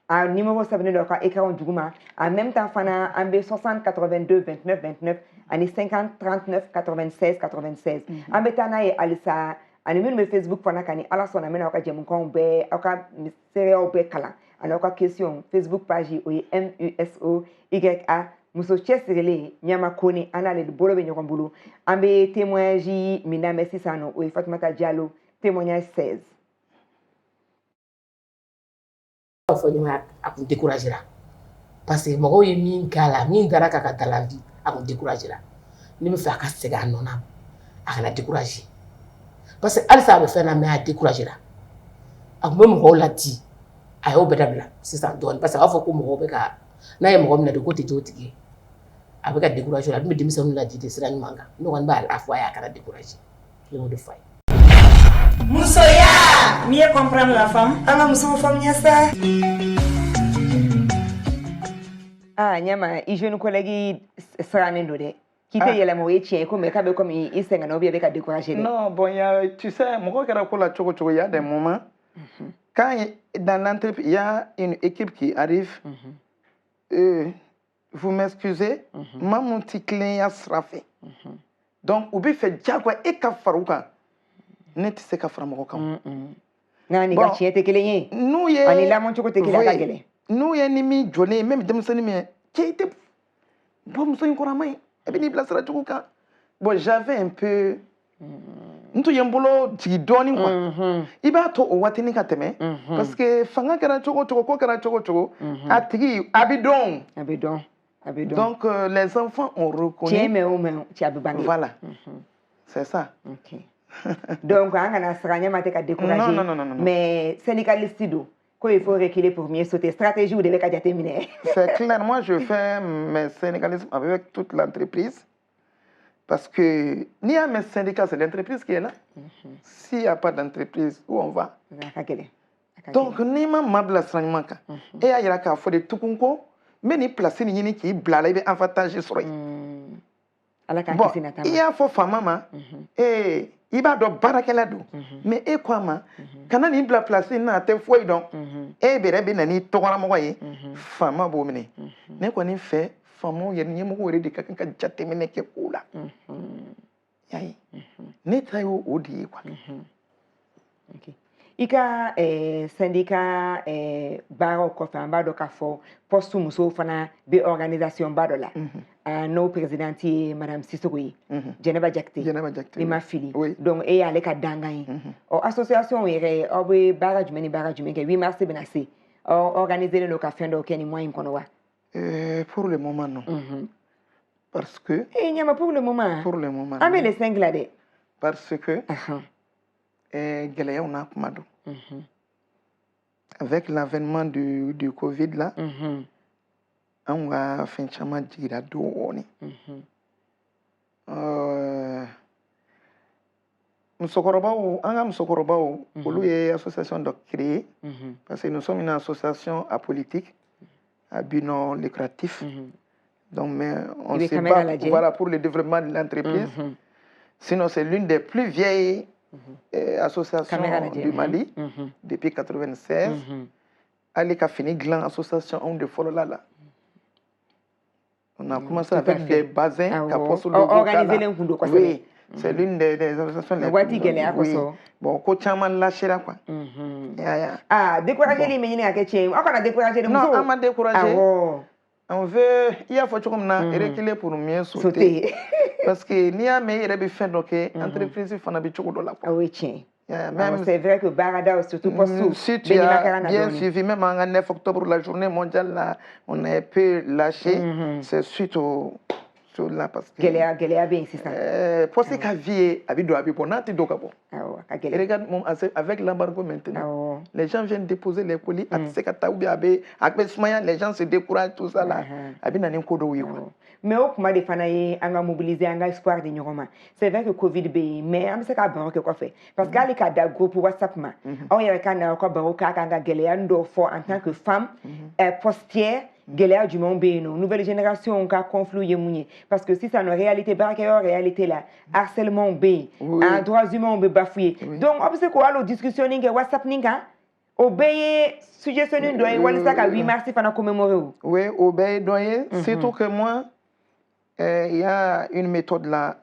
à numéro 7 de ka écran duguma en même temps fana ambe 60 82 29 29 ani 50 39 96 96 ambe tana e alisa ani minu Facebook fana kani ala sona mena ka jemu kon be aka sérieux be kala ana ka question Facebook page o MUSOYA muso chesirele nyama koni ana le bolo be nyokon bulu ambe témoignage mina merci sano o Fatmata Diallo témoignage 16 fo ɲuman a kun découragé parce que mɔgɔw ye min k'a la min dara k'a ka dalan di a kun découragé ni bɛ fɛ a ka segin a nɔ na a kana découragé parce que halisa a bɛ fɛn na mais a découragé a kun bɛ mɔgɔw ladi a y'o bɛɛ dabila sisan dɔɔnin parce que a b'a fɔ ko mɔgɔw bɛ ka n'a ye mɔgɔ minɛ de ko tɛ t'o tigi ye a bɛ ka découragé a dun bɛ denmisɛnninw ladi de sira ɲuman kan ne kɔni b'a fɔ a ye a kana découragé ne y'o de fɔ a ye. Musoya, mieux comprendre la femme. Ana muso faamuya sa. Nyama i jeune collègue seranen do de. Qui te yela mo yetien ko me ka be comme i senga no be ka décourager. Non, bon tu sais, mon gars ko la choco il y a des moments quand dans l'entreprise il y a une équipe qui arrive vous m'excusez, maman petit client sera fait. donc u bɛ fɛ jagoya e ka fara u kan ne tɛ se ka fara mɔgɔ kan. Nka ni ka tiɲɛ tɛ kelen ye. N'u ye ani lamɔcogo tɛ kelen ye a ka gɛlɛn. n'u ye ni min jɔlen même denmisɛnnin min ye cɛ i tɛ bɔ muso in kɔrɔ a man ɲi e bɛ n'i bilasira cogo kan. Bon j'avais un peu n tun ye n bolo jigi dɔɔnin quoi i b'a to o waatinin ka tɛmɛ parce que fanga kɛra cogo o cogo ko kɛra cogo o cogo a tigi a bɛ dɔn. A bɛ dɔn. Donc les enfants ont reconnu. Tiɲɛ mɛn o mɛn cɛ a bɛ bange. Voilà c'est ça. Ok. Donc an kana siran ɲɛma tɛ ka décourager. Non. Mais syndicaliste don. Ko il faut reculer pour mieux sauter. Stratégie ou de bɛ ka jateminɛ. C'est clair, moi je fais mes syndicalismes avec toute l'entreprise. Parce que n'y a mes syndicats, c'est l'entreprise qui est là. S'il n'y a pas d'entreprise, où on va? Donc, ni ma mabla sranimaka. Et il y a qu'à faire des tukunko, mais ni placer ni ni qui blala et avantage sur. Bon, il y a faux femme et il va do barakelado. Mais et quoi ma? Quand on y bla placer na te foi donc. Et bere bi na ni tokora mo yi. Femme bo mene. Ne ko ni fait famo ye ni mo wori de kakan ka jatemene ke kula. Yayi. Ne tayo odi quoi. OK. Ika syndicat baro ko fa mbado ka fo postu muso fana be organisation bado la. No présidenti madame Sissoko yi. Jeneba Jakte. Ni ma fili. Donc e ale ka dangan. O association yere o be barrage meni barrage men ke 8 mars benasi. Organiser le café do keni moyen kono wa. Pour le moment, non. Parce que... pour le moment. Pour le moment. Ah, mais les 5 là. Parce que... on a commandé. Avec l'avènement du Covid là, on a fait un chama de douane. Msokorobaou, on a association de créer, parce que nous sommes une association apolitique. À but non lucratif. Donc, mais on se bat voilà, pour le développement de l'entreprise. Sinon, c'est l'une des plus vieilles associations du Mali, depuis 1996. Elle a fini grand association de Fololala. On a commencé avec des bassins. Organiser les coups de oui, c'est l'une des associations les plus... Oui. Bon, ko chaman lâché là quoi. Ah, décourager les menines à quelque on a découragé les non, on m'a découragé. On veut, il y a faut comme na reculer pour mieux sauter. Parce que ni a mais il fait donc entreprise fana bi choko dola quoi. Ah oui tiens. Même c'est vrai que Barada surtout pour sous. Si tu as bien suivi même en 9 octobre la journée mondiale là, on a un peu lâché, c'est suite au là parce que Géléa bien insistant. Pour ce qu'a vie abi do abi pour nati do kabo. Regarde avec l'embargo maintenant. Les gens viennent déposer les colis à sekata ou bien abi avec smaya les gens se découragent tout ça là. Abi na nko do wi quoi. Mais au kuma de fanaye anga mobiliser anga espoir de nyoma. C'est vrai que Covid be mais am se ka ban ko fait parce que ali ka da groupe WhatsApp ma. On y a kana ko ban ka anga Géléa ndo fort en tant que femme postière. Géléa du monde béno nouvelle génération on ka confluer mounier parce que si ça une réalité barrière réalité là harcèlement bé un droits humains on be bafoué donc on sait quoi la discussion ninga WhatsApp ninga obéir suggestion doye wala ça ka 8 mars fana commémorer oui obéir doye surtout que moi il y a une méthode là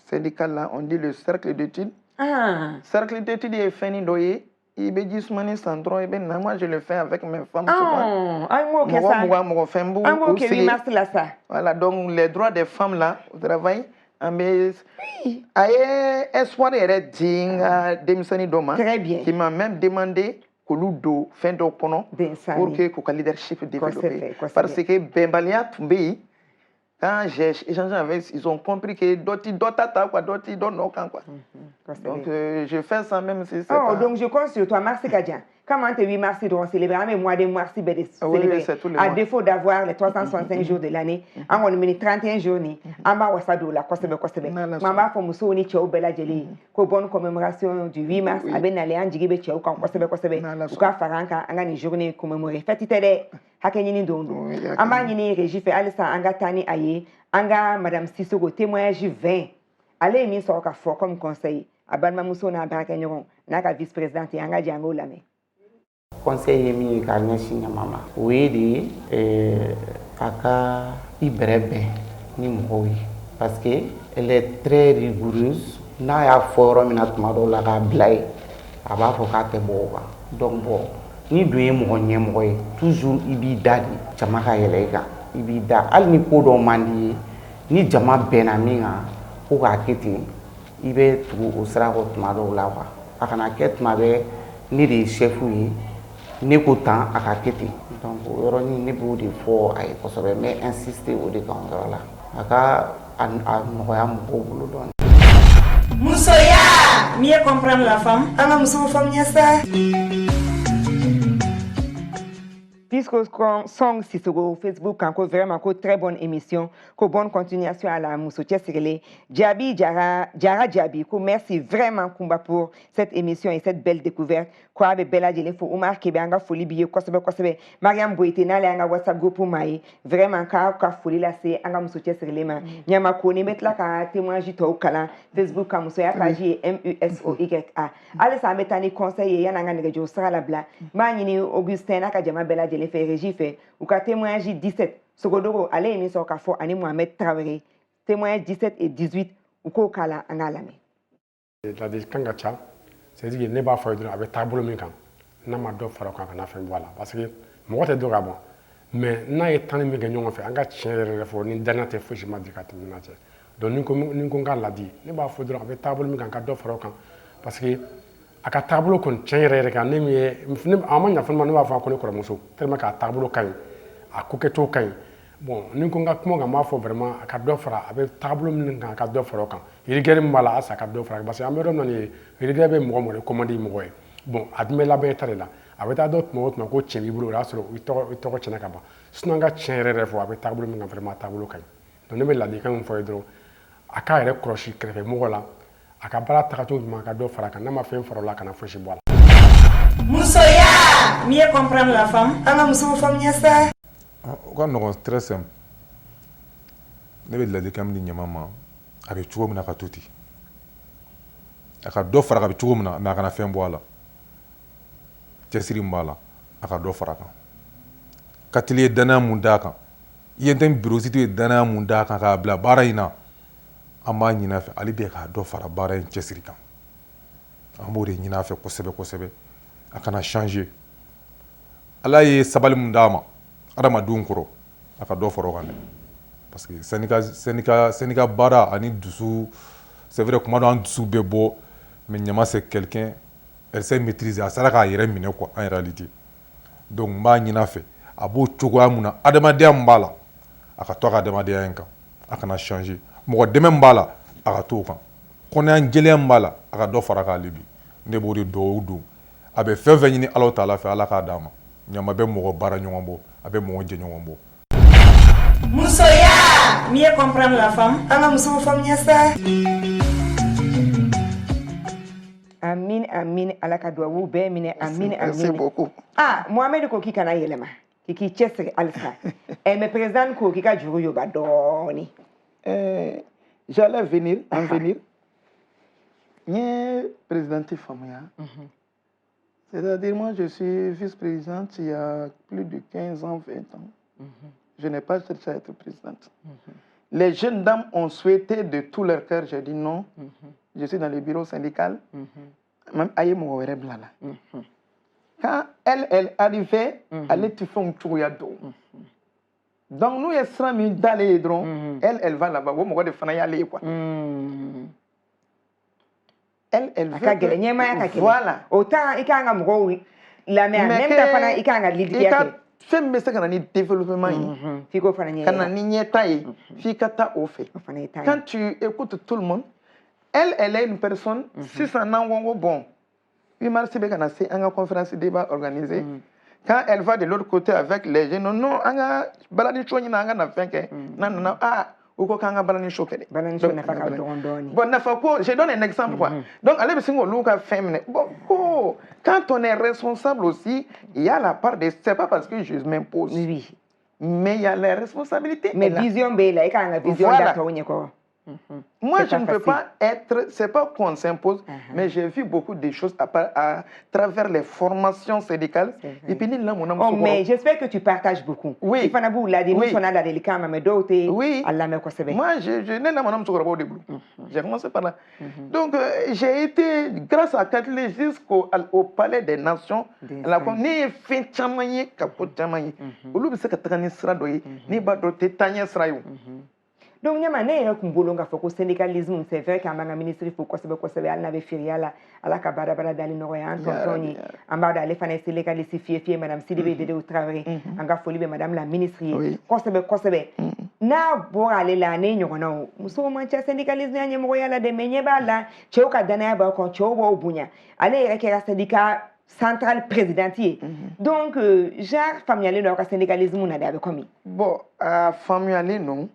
syndicale là on dit le cercle d'études cercle d'études est fini doye moi je le fais avec mes femmes souvent. Voilà, donc les droits des femmes là au travail, espoir très bien. Qui m'a même demandé que l'udo fin d'opono pour que le leadership développé. Parce que Bembalia Tumbi, quand j'ai échangé avec, ils ont compris que d'autres donc je fais ça même si c'est pas... donc je compte sur toi, merci Kadjan. Comment tu 8 mars doit célébrer, mais moi, de mars, célébrer. À défaut d'avoir les 365 jours de l'année, on a 31 jours, on va wasado la kossebe. Maman, faut muso ni chao bela jeli. Ko bonne commémoration du 8 mars, aben ale anjigi be chao kan kossebe. Uka faranka, anga ni journée commémorée. Fetitele, hakenyi ni dondo. Amba ni régi fait alisa anga tani aye, anga Madame Sissoko témoignage 20. Allez, mi soka fort comme conseil. Aban mamuso na baraka nyoron, naka vice-présidente anga jango lame. Conseil mi ka ɲɛsin ɲama ma o ye de a ka i bɛrɛ bɛn ni mɔgɔw ye parce que elle est très rigoureuse. N'a y'a fɔ yɔrɔ min na tuma dɔw la k'a bila yen a b'a fɔ k'a tɛ bɔ o kan donc bon ni dun ye mɔgɔ ɲɛmɔgɔ ye toujours i b'i da de jama ka yɛlɛ i kan i b'i da hali ni ko dɔ man di ye ni jama bɛnna min kan ko k'a kɛ ten i bɛ tugu o sira kɔ tuma dɔw la quoi a kana kɛ tuma bɛɛ ne de ye chef ye ne ko tan a ka kɛ ten donc o yɔrɔnin ne b'o de fɔ a ye kosɛbɛ n bɛ insister o de kan o yɔrɔ la a ka a nɔgɔya mɔgɔw bolo dɔɔnin. Musoya, mieux comprendre la femme. Ana muso famille ça. Puisque song si sur Facebook encore vraiment une très bonne émission, que bonne continuation à la Mousso Tchesirele. Djabi, Djara Djabi, merci vraiment Kumba pour cette émission et cette belle découverte. Quoi avec Bella Djele faut Omar Kebanga folie biye kosobe Mariam Boite na le anga WhatsApp groupe mai vraiment ka folie la c'est anga Mousso Tchesirele ma nyama ko ne metla ka témoignage to kala Facebook ka Mousso ya kaji MUSOYA. Allez ça metani conseil ya nanga ngejo sara la bla. Ma nyini Augustin aka jama Bella Djele fait régie fait ou ka témoignage 17 secondes allez émission ka fo ani Mohamed Traoré témoignage 17 et 18 ou ko kala anga lame. La kanga cha c'est-à-dire que ne b'a fɔ dɔrɔn a bɛ taabolo min kan n'a ma dɔ fara o kan ka na fɛn bɔ a la parce que mɔgɔ tɛ dɔ ka bɔ mais n'a ye tan ni min kɛ ɲɔgɔn fɛ an ka tiɲɛ yɛrɛ fɔ ni danaya tɛ fosi ma di ka tɛmɛ ɲɔgɔn cɛ donc ni ko n ka ladi ne b'a fɔ dɔrɔn a bɛ taabolo min kan ka dɔ fara o kan parce que a ka taabolo kɔni tiɲɛ yɛrɛ yɛrɛ kan ne min ye a ma ɲa fɛn ma ne b'a fɔ a ko ne kɔrɔmuso tellement k'a taabolo ka ɲi a ko kɛcogo ka ɲi bon ni ko n ka kuma kan n b'a fɔ vraiment a ka dɔ fara a bɛ taabolo min kan a ka dɔ fara o kan rigueur min b'a la asa ka dɔ fara parce que an bɛ yɔrɔ min na nin ye rigueur bɛ mɔgɔ mɔgɔ commande mɔgɔ ye bon a dun bɛ labɛn ta de la a bɛ taa dɔ tuma o tuma ko tiɲɛ b'i bolo o y'a sɔrɔ i tɔgɔ tiɲɛna ka ban sinon an ka tiɲɛ yɛrɛ yɛrɛ fɔ a bɛ taabolo min kan vraiment taabolo ka ɲi donc ne bɛ ladilikan min fɔ ye dɔrɔn a k'a yɛrɛ kɔlɔsi kɛrɛfɛmɔgɔ la a ka baara tagacogo ɲuman ka dɔ fara a kan n'a ma fɛn fara o la a kana fosi bɔ a la. Musoya, mieux comprendre la femme. Ana muso famille ça. O ka nɔgɔn très simple ne bɛ ladilikan min di ɲama ma a bɛ cogo min na ka to ten a ka dɔ fara a bɛ cogo min na mais a kana fɛn bɔ a la cɛsiri min b'a la a ka dɔ fara a kan ka teli ye danaya mun d'a kan i ye n birositi ye danaya mun d'a kan k'a bila baara in na an b'a ɲini a fɛ hali bi k'a dɔ fara baara in cɛsiri kan an b'o de ɲini a fɛ kosɛbɛ kosɛbɛ a kana changer ala ye sabali mun d'a ma adamadenw kɔrɔ a ka dɔ fara o kan dɛ parce que syndicat baara ani dusu c'est vrai kuma dɔ an dusu bɛ bɔ mais ɲama c'est quelqu'un elle sait maîtriser a sera k'a yɛrɛ minɛ quoi en réalité donc n b'a ɲini a fɛ a b'o cogoya mun na adamadenya min b'a la a ka to a ka adamadenya in kan a kana changer mɔgɔ dɛmɛ min b'a la a ka to o kan kɔnɔya jɛlenya min b'a la a ka dɔ fara k'ale bi ne b'o de duwawu don a bɛ fɛn fɛn ɲini Alahu Taala fɛ ala k'a d'a ma ɲama bɛ mɔgɔ baara ɲɔgɔn bɔ a bɛ mɔgɔ jɛ ɲɔgɔn bɔ. Musoya, mieux comprendre la femme. Ana muso famille ça. Amin, amin, ala ka duwawu bɛɛ minɛ amin, amin. Merci beaucoup. Ah, Mohamed ko k'i kana yɛlɛma k'i cɛsiri halisa mais président ko k'i ka juru yoba dɔɔni. J'allais venir, en venir. Ni présidente Famaya. C'est-à-dire, moi, je suis vice-présidente il y a plus de 15 ans, 20 ans. Je n'ai pas cherché à être présidente. Les jeunes dames ont souhaité de tout leur cœur. J'ai dit non. Je suis dans le bureau syndical. Même Aïe Mouawere Blala. Quand elle arrivait, elle était fait un touriado. Donc, nous, elle sera mis dans les drons. Elle va là-bas. Vous m'avez fait y aller, quoi. Elle veut. Voilà. Autant, il y a un mot, la mère, même ta il y a un leader. Fais me ce qu'on a dit développement. Fico Fanani. Quand on y est taillé, Fikata au fait. Quand tu écoutes tout le monde, elle est une personne, si ça n'a pas bon. Oui, merci beaucoup, c'est une conférence débat organisée. Quand elle va de l'autre côté avec les jeunes, non, on a baladi choni na na fait non non ah ou ko kanga balani choqué. Balani choqué na pas ka dondoni. Bon na ko je donne un exemple quoi. Donc allez me singo luka féminin. Bon quand on est responsable aussi, il y a la part de c'est pas parce que je m'impose. Oui. Mais il y a les responsabilités. Mais vision be là, il y a une vision d'atto ko. Moi, je ne peux pas être, c'est pas qu'on s'impose, mais j'ai vu beaucoup de choses à travers les formations syndicales. Et puis, mais j'espère que tu partages beaucoup. Oui. Oui. Moi, j'ai commencé par là. Donc, j'ai été, grâce à Katlé, jusqu'au Palais des Nations. Donc, il y a un syndicalisme, c'est vrai qu'un ministre, il faut que elle n'avait férié à la cabane dans le Nord, en bas d'aller faire un syndicaliste, Madame Sidibé de travailler, en gaffolie, Madame la ministre, na bo ale la ne nyono muso mancha syndicalisme nya moya la de menye bala cheuka dana ba ko chowo bunya ale rekera syndicat central présidentiel donc genre familial no ka syndicalisme na da be komi bon familial non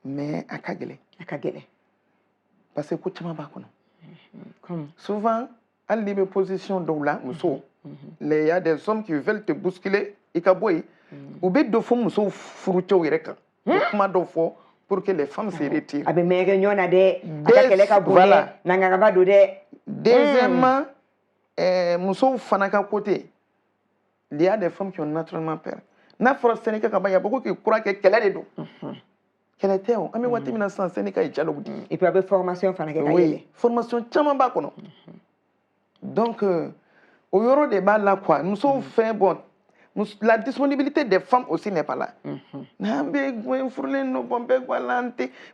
mais akagele parce que ko chama ba ko non souvent à libre position doula muso les y a des hommes qui veulent te bousculer ikaboy ou be do fo muso furucho yereka comment do fo pour que les femmes se retirent abe mege nyona de akakele ka bole nanga ba do de deuxièmement muso fanaka côté il y a des femmes qui ont naturellement peur na force sénégal ka ba ya beaucoup qui croient que qu'elle est do qu'elle était on ami wati mina sans sénégal et dialogue et puis abe formation fanaka ka oui formation chama ba kono donc au yoro de ba là quoi nous sommes fait bon la disponibilité des femmes aussi n'est pas là.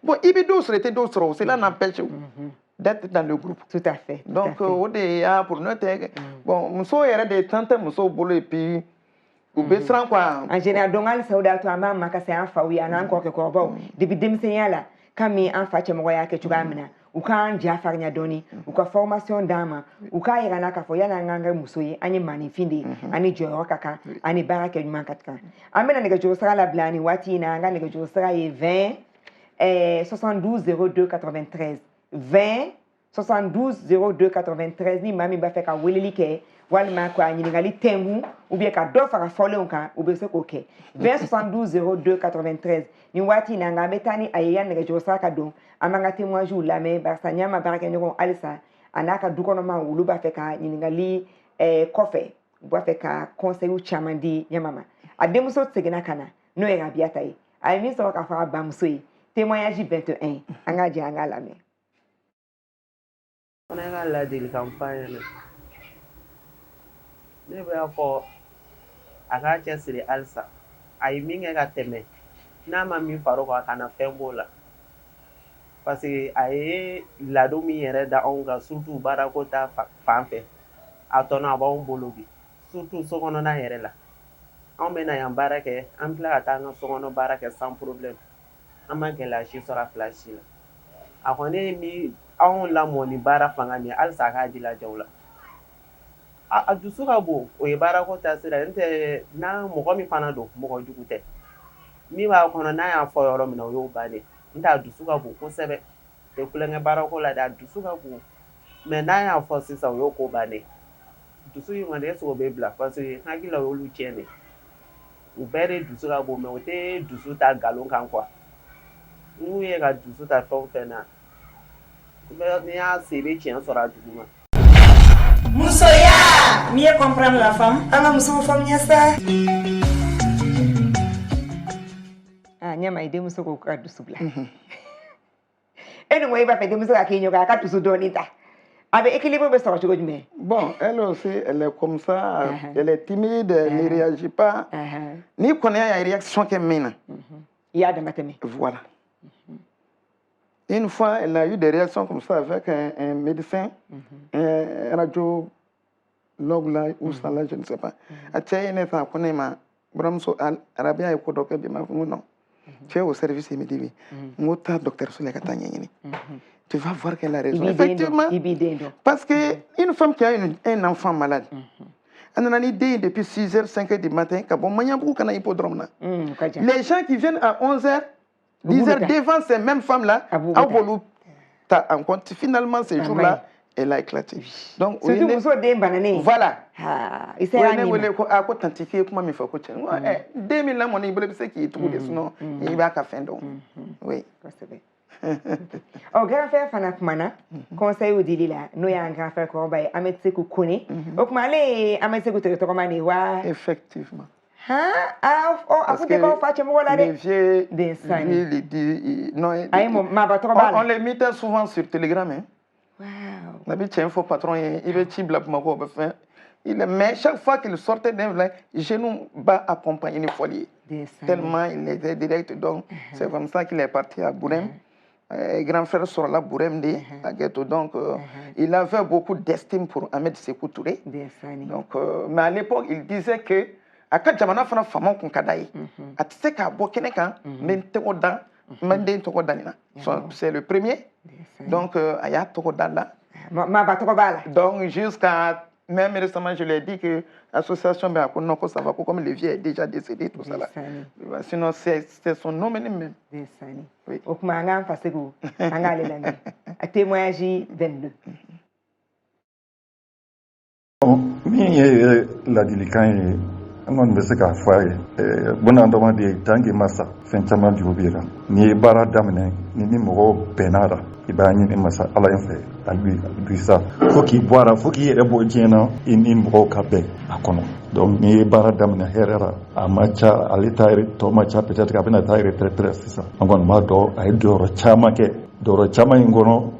Bon, cela n'empêche d'être dans le groupe. Tout à fait. Donc, pour notre. Bon, nous sommes des tantes, nous sommes et puis. En général, donc, ça veut dire que ma mère c'est un faoui, un encore que corbeau. Depuis 2000 là, quand mi en fait, moi que tu vas mener. Ou quand j'ai affaire à donner, ou quand formation d'âme, ou quand il y a un café, il y a un engagement moussoyer, un manifindi, un joro kaka, un baraque du mankatka. Amène un négociateur sera la blani, wati na un négociateur sera 20 72 02 93 20 72 02 93 ni mami ba fait ka welelike walma ko anyi ngali tengu ou bien ka do fara fole onka ou be se ko ke 20 72 02 93 ni wati na nga betani ayeya nega josa ka do amanga témoin jour la me barsanya ma baraka nyoko alisa anaka dukono ma wulu ba fait ka ngali kofe bo fait ka conseil chamandi nyamama ademuso tsegena kana no era biatai ay mi so ka fara bamsoi témoignage 21 anga ji anga la me on a la dil campagne ne ba ko aga chesiri alsa ay mi nga teme na ma mi faro ko kana fembola parce que ay la do mi yere da onga surtout barako ta fampe atona ba on bolobi surtout so kono na yere la on mena ya barake en pla atanga so kono barake sans problème amake la chi sera flash la akone mi on la moni bara fanga mi alsa ka jila jawla a dusuka bo o e barako ta sira nte na mo ko mi panado mo ko jukute mi ba kono na ya fo yoro mi na yo bane nta dusuka bo ko sebe te kulenga barako la da dusuka bo me na ya fo sisa yo ko bane dusu yi ngade so be bla parce que hakila yo lu chene u bere dusuka bo me o te dusu ta galon kan kwa nu ye ga dusu ta fo fena ni a sebe chien sora duguma Moussoya, mieux comprendre la femme. Ah, mousso femme nya ça. Ah, nya ma ide mousso ko ka dusu bla. Anyway, va faire des mousso ka kinyo ka dusu donita. Avec équilibre be sort jogo me. Bon, elle aussi, elle est comme ça, elle est timide, elle ne réagit pas. Ni connaît la réaction qu'elle mène. Il y a des mathématiques. Voilà. Une fois, elle a eu des réactions comme ça avec un médecin, un radiologue là, ou ça là, je ne sais pas. Elle a dit, Bramso Arabia et Kodoka de non. Tu es au service, il me dit, Mota, docteur Souleka Tanyani. Tu vas voir qu'elle a raison. Effectivement, parce qu'une femme qui a un enfant malade, elle en a idée depuis 6h, 5h du matin, les gens qui viennent à 11h, 10h devant ces mêmes femmes-là, en compte, finalement, ces jours-là, elle a éclaté. Donc, voilà. Il s'est animé. À quoi t'antifier, comment il faut que tu aies 2000 ans, mon ébolé, c'est qui est tout, sinon, il va qu'à fin donc. Oui. Oh, grand frère fana kumana conseil au dilila no ya grand frère ko bay ametse ko kone o kuma le ametse ko to ko mani wa effectivement parce que les vieux lui dit non on les mettait souvent sur Telegram hein. Wow. Nabi tient faux patron il veut tibla pour mako ba fin mais chaque fois qu'il sortait d'un village genou bas accompagner une folie tellement il était direct donc c'est comme ça qu'il est parti à Bourem. Grand frère sur la Bourem de donc il avait beaucoup d'estime pour Ahmed Sékou Touré. Donc mais à l'époque il disait que à quand jamana fana fama kun kadai atse ka bo keneka men teko dan mande toko danina c'est le premier donc aya toko dan là ma ba toko bala donc jusqu'à même récemment je lui ai dit que l'association ben non ça va comme le vieux est déjà décédé tout ça là sinon c'est son nom même oui au kuma nga fasego anga le lani a témoignage 22 mi la dilikan an kɔni bɛ se k'a fɔ a ye bunahadamaden tant que masa fɛn caman jugu b'i la n'i ye baara daminɛ ni mɔgɔw bɛnn'a la i b'a ɲini masa ala in fɛ hali sa fo k'i bɔ a la fo k'i yɛrɛ bɔ diɲɛ na i ni mɔgɔw ka bɛn a kɔnɔ donc n'i ye baara daminɛ hɛrɛ la a ma ca ale ta tɔ ma ca peut-être a bɛna taa retraite sisan an kɔni b'a dɔn a ye jɔyɔrɔ caman kɛ jɔyɔrɔ caman in kɔnɔ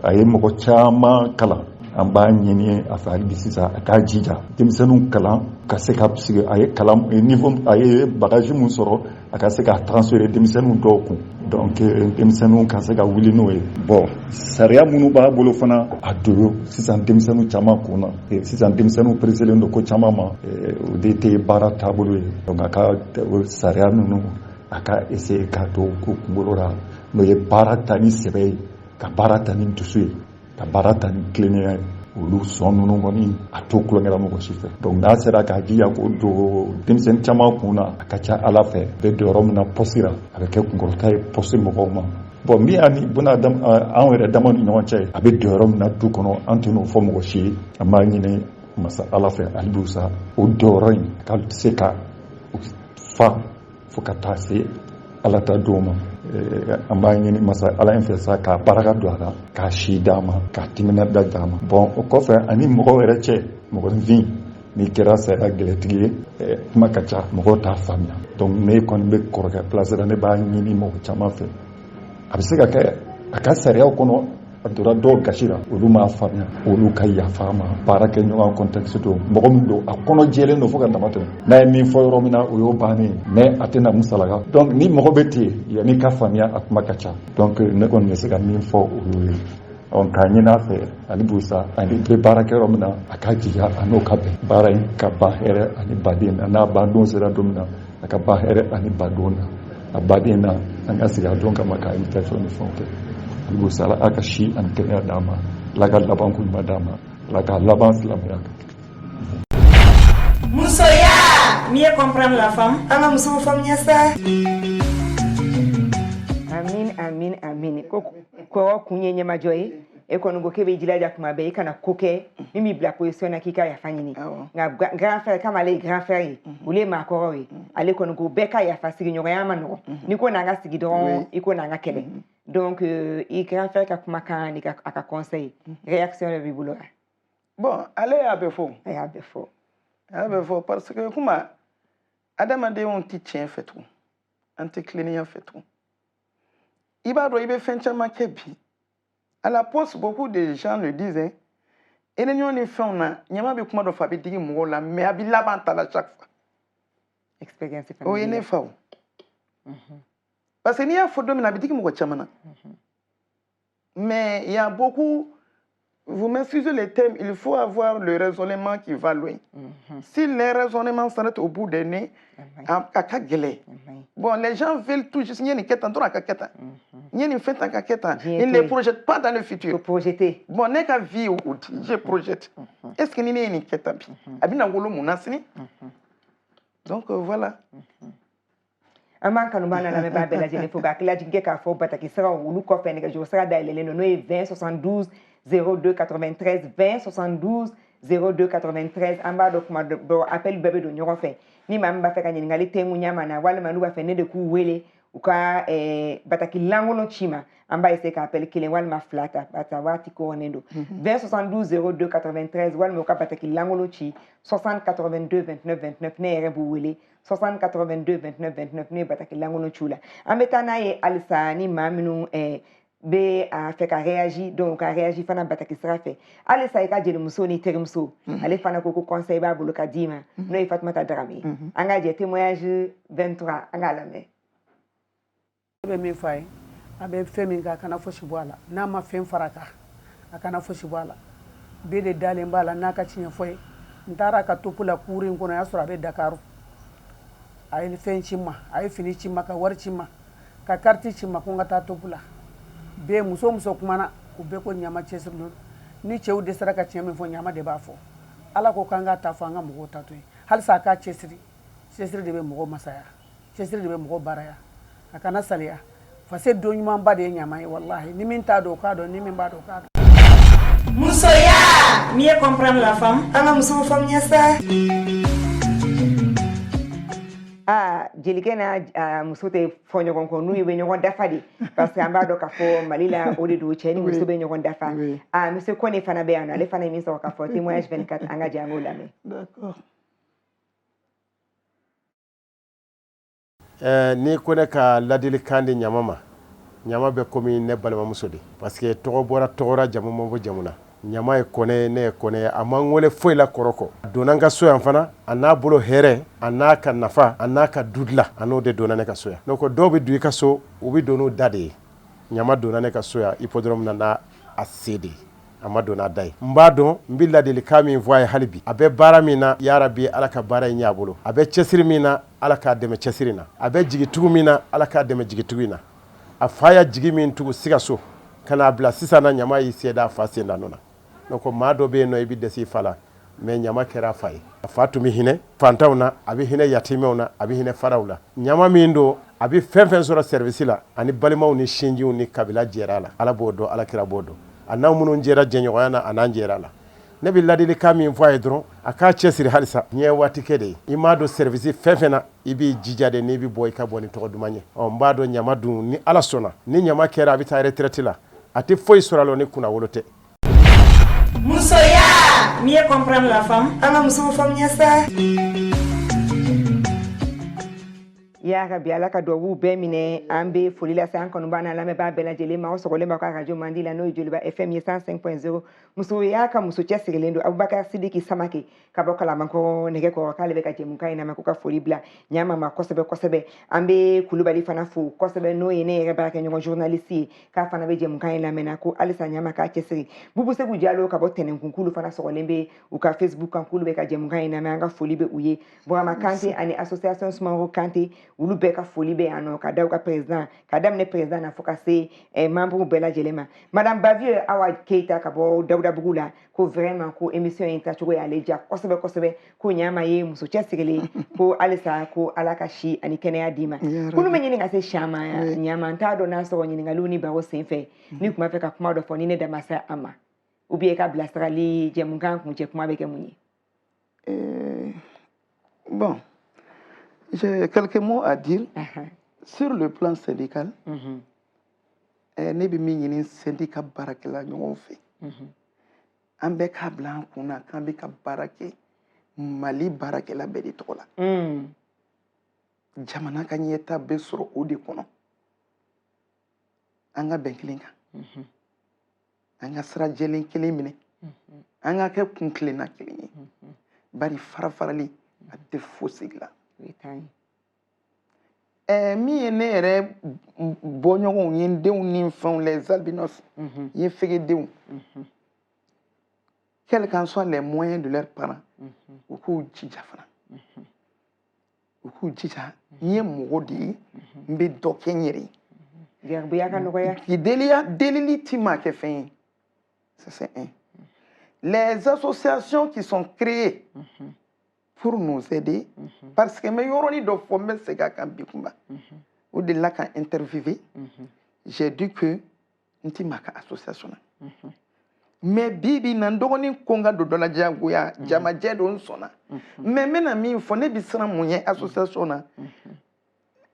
a ye mɔgɔ caman kalan an b'a ɲini a fɛ hali sisan a k'a jija denmisɛnninw kalan ka se ka sigi a ye kalan niveau a ye bagage mun sɔrɔ a ka se ka transférer denmisɛnninw dɔw kun donc denmisɛnninw ka se ka wuli n'o ye bon sariya minnu b'a bolo fana a doyo sisan denmisɛnninw caman kun na sisan denmisɛnninw peresilen don ko caman ma o de tɛ baara taabolo ye donc a ka sariya ninnu a ka essayer k'a to ko kunkolo la n'o ye baara ta ni sɛbɛ ye ka baara ta ni dusu ye ka baara ta ni tilennenya ye olu sɔn ninnu kɔni a to kulonkɛ la mɔgɔ si fɛ donc n'a sera k'a jija k'o don denmisɛnnin caman kun na a ka ca ala fɛ bɛ don yɔrɔ min na pɔsi la a bɛ kɛ kunkɔrɔta ye pɔsi mɔgɔw ma bon min y'a ni anw yɛrɛ dama ni ɲɔgɔn cɛ a bɛ don yɔrɔ min na du kɔnɔ an tɛ n'o fɔ mɔgɔ si ye an b'a ɲini masa ala fɛ hali bi sa o don yɔrɔ in ka se ka fa fo ka taa se ala ta don ma an b'a ɲini masa ala in fɛ sa k'a baraka don a la k'a si d'a ma k'a timinadiya d'a ma bon o kɔfɛ ani mɔgɔw yɛrɛ cɛ mɔgɔninfin n'i kɛra saya gɛlɛtigi ye kuma ka ca mɔgɔw t'a faamuya donc ne kɔni bɛ kɔrɔkɛ place la ne b'a ɲini mɔgɔ caman fɛ a bɛ se ka kɛ a ka sariyaw kɔnɔ a donna dɔw gasi la olu m'a faamuya olu ka yafa a ma baara kɛ ɲɔgɔn contexte don mɔgɔ min don a kɔnɔ jɛlen don fo ka dama tɛmɛ n'a ye min fɔ yɔrɔ min na o y'o bannen mais a tɛna musalaga donc ni mɔgɔ bɛ ten yanni ka faamuya a kuma ka ca donc ne kɔni bɛ se ka min fɔ olu ye k'a ɲini a fɛ ani busa ani bɛ baara kɛ yɔrɔ min na a ka jija a n'o ka bɛn baara in ka ban hɛrɛ ani baden na n'a ban don sera don min na a ka ban hɛrɛ ani badon na a baden na an ka sigi a don kama ka invitation ni fɛnw kɛ busa ala a ka si ani kɛnɛya d'a ma ala ka laban ko ɲuman d'a ma ala ka laban silamɛya kan. Musoya mieux comprendre la femme an ka musow faamuya sa amin ko kunye ɲɛmajɔ ye e kɔni ko k'e bɛ jilaja kuma bɛɛ i kana ko kɛ min b'i bila position na k'i ka yafa ɲini nka grand frère kama ale ye grand frère ye olu ye maakɔrɔw ye ale kɔni ko bɛɛ ka yafa sigiɲɔgɔnya ma nɔgɔ n'i ko n'an ka sigi dɔrɔn i ko n'an ka kɛlɛ donc i grand frère ka kumakan ni a ka conseil réaction de b'i bolo bon ale y'a bɛɛ fɔ a y'a bɛɛ fɔ a y'a bɛɛ fɔ parce que kuma adamadenw tɛ tiɲɛ fɛ tugun an tɛ tilennenya fɛ tugun i b'a dɔn i bɛ fɛn caman kɛ bi à la poste beaucoup de gens le disent hein réunion ni fɛnw na ɲama bɛ kuma dɔ fɔ a bɛ digi mɔgɔw la mais a bɛ laban ta la chaque fois expérience o ye ne fa o parce que n'i y'a fɔ don min na a bɛ digi mɔgɔ caman na mais il y a beaucoup vous m'excusez les thèmes il faut avoir le raisonnement qui va loin si les raisonnements s'arrêtent au bout des nez a ka gɛlɛn bon les gens veulent tout juste ɲɛ nin kɛ tan dɔrɔn a ka kɛ tan ɲɛ nin fɛn tan ka kɛ tan ils ne projettent pas dans le futur bon ne ka vie o di je projette est ce que ni ne ye nin kɛ tan bi a bɛna wolo mun na sini donc voilà an b'an kanubaa n'a lamɛnbaa bɛɛ lajɛlen fo k'a hakililajigin kɛ k'a fɔ bataki siraw olu kɔfɛ nɛgɛjuru sira dayɛlɛlen don n'o ye 20 72 02 93 20 72 02 93 an b'a dɔn kuma dɔ appel bɛɛ bɛ don ɲɔgɔn fɛ ni maa min b'a fɛ ka ɲininkali tɛngu ɲama na walima n'u b'a fɛ ne de k'u wele uka bataki langolo chima amba ese ka appel kelen walma flata bata wati ko onendo 20 72 02 93 walma uka bataki langolo chi 60 82 29 29 ne yere bu wele 60 82 29 29 ne bataki langolo chula ambeta na ye alisa ni maminu be a fait ka réagir donc a réagir fana bataki sira fait ale sa ka jeli muso ni terimso ale fana ko conseil ba bolo ka dima no e Fatmata Dramé anga je témoignage 23 anga la me be mi fay abe femi ga kana foshi bwala na ma fem faraka akana foshi bwala be de dale mbala na ka cinye foy ndara ka topula kuri ngono ya sura be Dakaru ay fen chima ay fini chima ka war chima ka karti chima ko ngata topula be muso kumana ku be ko nyama chesirlo ni chew de saraka cheme fo nyama de bafo ala ko kanga ta fa nga mugo tatu hal sa ka chesiri de be mugo masaya chesiri de be mugo baraya akana saliya fa se do nyuma ba de nyama wallahi ni min ta do ka do ni min ba do ka muso ya mieux comprendre la femme anga muso femme nyasa jelikena muso te fonyo konko nu yebe nyogon dafa di parce que amba do ka fo malila odi do cheni muso be nyogon dafa monsieur Kone fana be ana le fana mi so ka fo témoignage 24 anga jango la me d'accord ni Kone ka ladili kandi nyama be komi ne balma muso di parce que togo bora togora jamu mo jamuna nyama e Kone ne Kone amangole foi la koroko donanga so fana ana bolo here ana ka nafa ana ka dudla ano de donane ka soya donc do be du ka so o bi dono dade nyama donane ka soya hippodrome na asedi ama dona dai mbado mbilla de kami voye halibi abe baramina ya rabbi alaka bara nyabolo abe chesirimina alaka deme chesirina abe jigi tugumina alaka deme jigi tugina afaya jigi min tugu sigaso kana bla sisana nyama yi seda fase na nona donc mado be no ibi desi fala me nyama kera fay fatu mi hine fantawna abi hine yatimewna abi hine farawla nyama mindo abi fenfen sura service la ani balimaw ni shinjiw ni kabila jerala ala bodo ala kira bodo annaw munun jera jenyoyana anan jerala ne bi ladili kami voye dron aka chesiri halisa nye wati kede imado service fenfena ibi jijade ni bi boy ka boni to dumanye o mbado nyama dun ni ala sona ni nyama kera abi ta retraite la ati foy suralo ni kuna wolote muso ya mieux comprendre la femme anga muso femme nyasa ya rabbi ala ka dowu be mine ambe foli la san kanu bana la me ba bela jele ma so le ma ka radio mandila no joliba FM 105.0 muso ya ka muso chesilendo Abubakar Sidiki Samake ka bokala manko nege ko kale be ka jemu kai na makuka foli bla nyama ma kosebe ambe kulubali fana fu kosebe no yene re ba ka nyon journaliste ka fana be jemu kai na mena ko alisa nyama ka chesiri bubu se gujalo ka botene kunkulu fana so lembe u ka Facebook kan kulube ka jemu kai na manga foli be uye Brahma Kanté ani association Smaro Kanté ulu be ka foli be ano ka daw ka president ka dam ne president na fokase membre bela jelema madame Bavieux Awa Keita ka bo Dawda Bugula ko vraiment ko émission interchogo ya leja kosebe ko nyama ye muso chesigele ko alisa ko alaka shi ani kene adima kunu menyi nga se shama ya nyama ntado na so nyini ngaluni ba wo senfe ni kuma feka kuma do foni ne da masa ama ubie ka blastrali jemungan kumche kuma beke munyi bon j'ai quelques mots à dire sur le plan syndical. Ne bi mi ñini syndicat barakela ñoo fe. Ambe ka blanc kuna kambe ka barake Mali barakela be di tola. Jamana ka ñeta be soro o de kono. Anga benklinga. Anga sra jelen kele mine. Anga ke kunkle na kele. Bari farafarali ate fosigla. Mi nere bonyon yin de un font les albinos yin fege de quels qu'en soient les moyens de leurs parents ou ku jija fana ou ku jija yin mogodi mbe dokenyeri gerbiya kan ko ya ki delili tima ke fin ça c'est un les associations qui sont créées pour nous aider, parce que mes yoroni do former ce gars quand bikumba. Ou de là quand interviewé, j'ai dit que nti maka association. Mais bibi nandoni konga do la jagoya, jama jedo sona. Mais mena mi fone bisra moyen association na.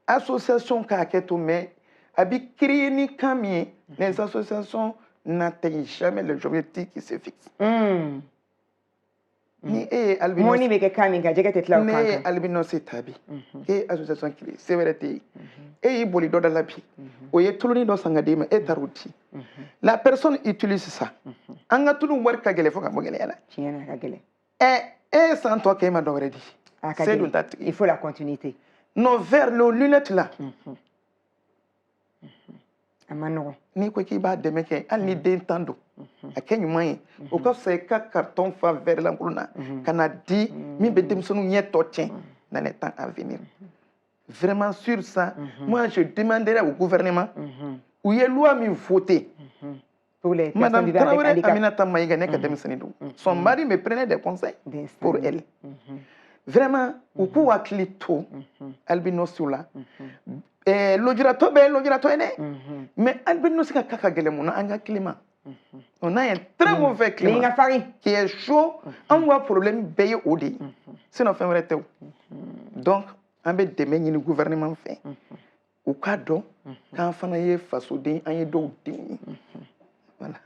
association k'a kɛ to mais a bɛ créer ni kan min ye les associations n'atteignent jamais les objectifs qui se fixent. Ni e ye albinos moni bɛ kɛ kan min kan jɛgɛ tɛ tila o kan kan. ne ye albinos tabi e ye association créer se wɛrɛ tɛ yen e y'i boli dɔ da la bi o ye tuluni dɔ san ka d'e ma e taar'o di la personne utilise ça an ka tulu wari ka gɛlɛn fo ka bɔ gɛlɛya la. tiɲɛ na a ka gɛlɛn. e ye san tɔ kɛ e ma dɔ wɛrɛ di. a ka c'est dun ta gɛlɛn il faut la continuité. nos verres nos lunettes là. a ma nɔgɔn. n'i ko k'i b'a dɛmɛ kɛ hali ni den tan don a kɛ ɲuman ye o ka fisa i ka carton fa verre lankolon na ka na di min bɛ denmisɛnninw ɲɛ tɔ tiɲɛ dans les temps à venir. Vraiment sur ça moi je demanderais au gouvernement u ye loi min voté Madame Traoré Aminata Maïga n'est que denmisɛnnin don son mari me prenait des conseils pour elle. Vraiment u k'u hakili to albinosiw la lujuratɔ bɛ lujuratɔ ye dɛ mais albinosi ka ka gɛlɛn mun na an ka climat. On a un très mauvais climat qui est chaud. On voit problème bɛɛ ye o de ye sinon fɛn wɛrɛ tɛ o. Donc an bɛ dɛmɛ ɲini gouvernement fɛ u k'a dɔn k'an fana ye fasoden an ye dɔw denw ye. Voilà.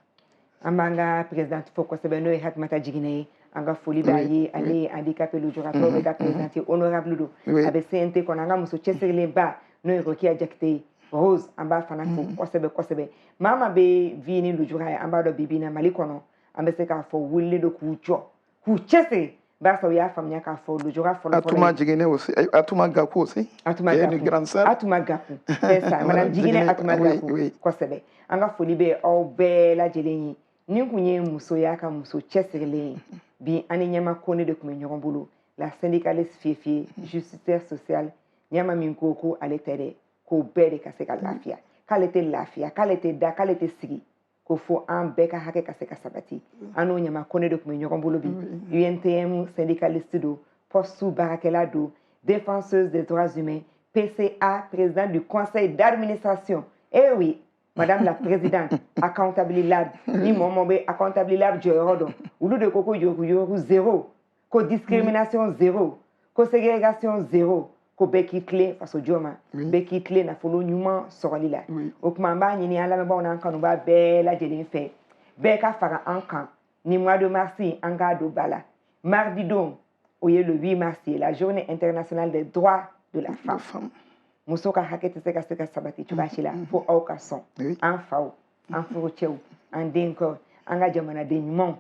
An b'an ka présidente fo kosɛbɛ n'o ye Hakimatou Djigui ye an ka foli b'a ye ale ye handicapé lujuratɔ bɛ ka présidente honorable don a bɛ CNT kɔnɔ an ka muso cɛsirilenba n'o ye Rokia Jakite ye Rose an b'a fana fo kosɛbɛ kosɛbɛ maa maa bɛ vie ni lujura ye an b'a dɔn bi bi in na Mali kɔnɔ an bɛ se k'a fɔ wulilen don k'u jɔ k'u cɛsiri barisa u y'a faamuya k'a fɔ lujura fɔlɔ Atuma Djigui aussi Atuma Gakou aussi Atuma Gakou une grande sœur Atuma Gakou c'est ça madame Djigui Atuma Gakou kosɛbɛ an ka foli bɛ aw bɛɛ lajɛlen ye ni kun ye muso y'a ka muso cɛsirilen ye bi an ni ɲɛma Kone de kun bɛ ɲɔgɔn bolo la syndicaliste fiefie justicière sociale ɲɛma min ko ko ale tɛ dɛ k'o bɛɛ de ka se ka lafiya k'ale tɛ lafiya k'ale tɛ da k'ale tɛ sigi ko fo an bɛɛ ka hakɛ ka se ka sabati an n'o ɲɛma Kone de kun bɛ ɲɔgɔn bolo bi UNTM syndicaliste don poste baarakɛla don défenseuse des droits humains PCA président du conseil d'administration eh oui madame la présidente accountability lab ni mɔmɔ bɛ accountability lab jɔyɔrɔ dɔn olu de ko yoru zéro ko discrimination zéro ko ségrégation zéro ko bɛɛ k'i tilen faso jɔ ma bɛɛ k'i tilen nafolo ɲuman sɔrɔli la o tuma an b'a ɲini an lamɛnbaaw n'an kanubaa bɛɛ lajɛlen fɛ bɛɛ ka fara an kan ni mois de mars an k'a don ba la mardi don o ye le 8 mars ye la journée internationale des droits de la femme muso ka hakɛ tɛ se ka sabati cogoya si la fo aw ka sɔn an faw an furucɛw an denkɛw an ka jamanaden ɲumanw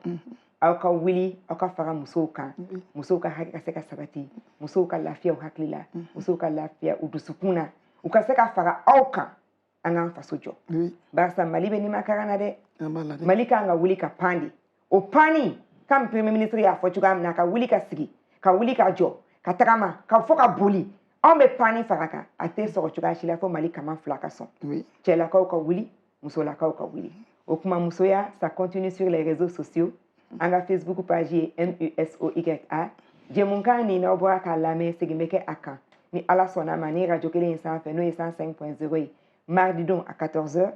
aw ka wuli aw ka fara musow kan musow ka hakɛ ka se ka sabati musow ka lafiya u hakili la musow ka lafiya u dusukun na u ka se ka fara aw kan an k'an faso jɔ barisa Mali bɛ nimakaran na dɛ Mali kan ka wuli ka pan de o panni comme premier ministre y'a fɔ cogoya min na ka wuli ka sigi ka wuli ka jɔ ka tagama ka fɔ ka boli anw bɛ panni fara kan a tɛ sɔrɔ cogoya si la fo Mali kama fila ka sɔn cɛlakaw ka wuli musolakaw ka wuli o kuma musoya ça continue sur les réseaux sociaux an ka Facebook page ye MUSOYA jɛmukan nin n'aw bɔra k'a lamɛn segin bɛ kɛ a kan ni Ala sɔnna ma ni radio kelen in sanfɛ n'o ye 105.0 ye mardi don à 14h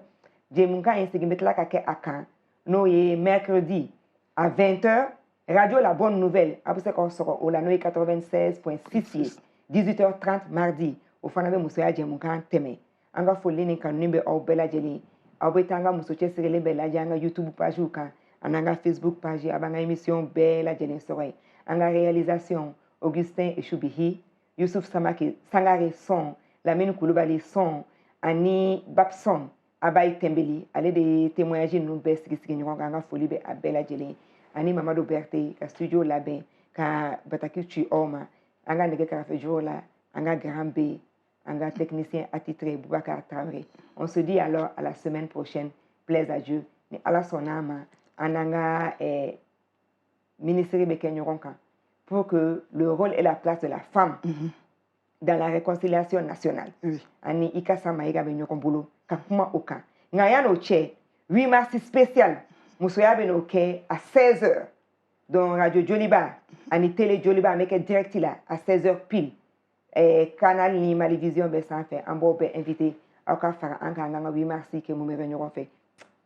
jɛmukan in segin bɛ tila ka kɛ a kan n'o ye mercredi à 20h radio La Bonne Nouvelle a bɛ se k'aw sɔrɔ o la n'o ye 96.6 ye 18h30 mardi o fana bɛ musoya jɛmukan tɛmɛ an ka foli ni kanu bɛ aw bɛɛ lajɛlen aw bɛ taa an ka muso cɛsirilen bɛɛ lajɛ an ka YouTube page kan an an ka Facebook page a b'an ka émission bɛɛ lajɛlen sɔrɔ ye an ka réalisation Augustin Eshubihi Yusuf Samake Sangare son Lamine Kulubali son ani Babson Abaye Tembeli ale de ye témoignage ninnu bɛɛ sigi ɲɔgɔn kan an ka foli bɛ a bɛɛ lajɛlen ani Mamadou Berté ka studio labɛn ka bataki ci aw ma an ka nɛgɛ kɛrɛfɛ juru la an ka grand B an ka technicien attitré Boubacar Traoré on se dit alors à la semaine prochaine plaise à Dieu ni Ala sɔnna ma an n'an ka ministre bɛ kɛ ɲɔgɔn kan pour que le rôle et la place de la femme dans la réconciliation nationale ani Ikasa Maïga bɛ ɲɔgɔn bolo ka kuma o kan nka yan'o cɛ 8 mars spécial musoya bɛ n'o kɛ à 16h donc radio Joliba ani télé Joliba an bɛ kɛ direct la à 16h pile canal ni Malivision bɛ sanfɛ an b'aw bɛɛ invité aw ka fara an kan an ka 8 mars kɛ mun bɛ kɛ ɲɔgɔn fɛ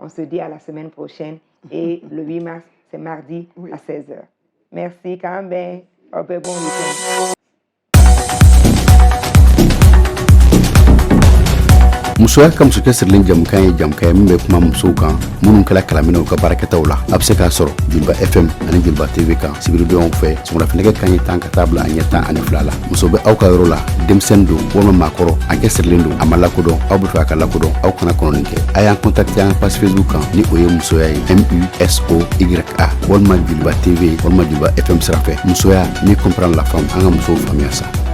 on se dit à la semaine prochaine et le 8 mars c'est mardi à 16h merci quand même au bon week-end musoya ka muso cɛ sirilen jamukan ye jamukan ye min bɛ kuma musow kan minnu kɛla kalaminɛw ka baarakɛtaw la a bɛ se k'a sɔrɔ jeliba fm ani jeliba tv kan sibiridonyaw fɛ sɔgɔmadafinɛgɛ kanɲɛ 10 ka taa bila a ɲɛ 12 la muso bɛ aw ka yɔrɔ la denmisɛnnin don walima maakɔrɔ a cɛ sirilen don a ma lakodɔn aw bɛ fɛ a ka lakodɔn aw kana kɔnɔnin kɛ a y'an contacter an page facebook kan ni o ye musoya ye musoya walima jeliba tv walima jeliba fm sira fɛ musoya ni comprendre la femme an ka musow faamuya sa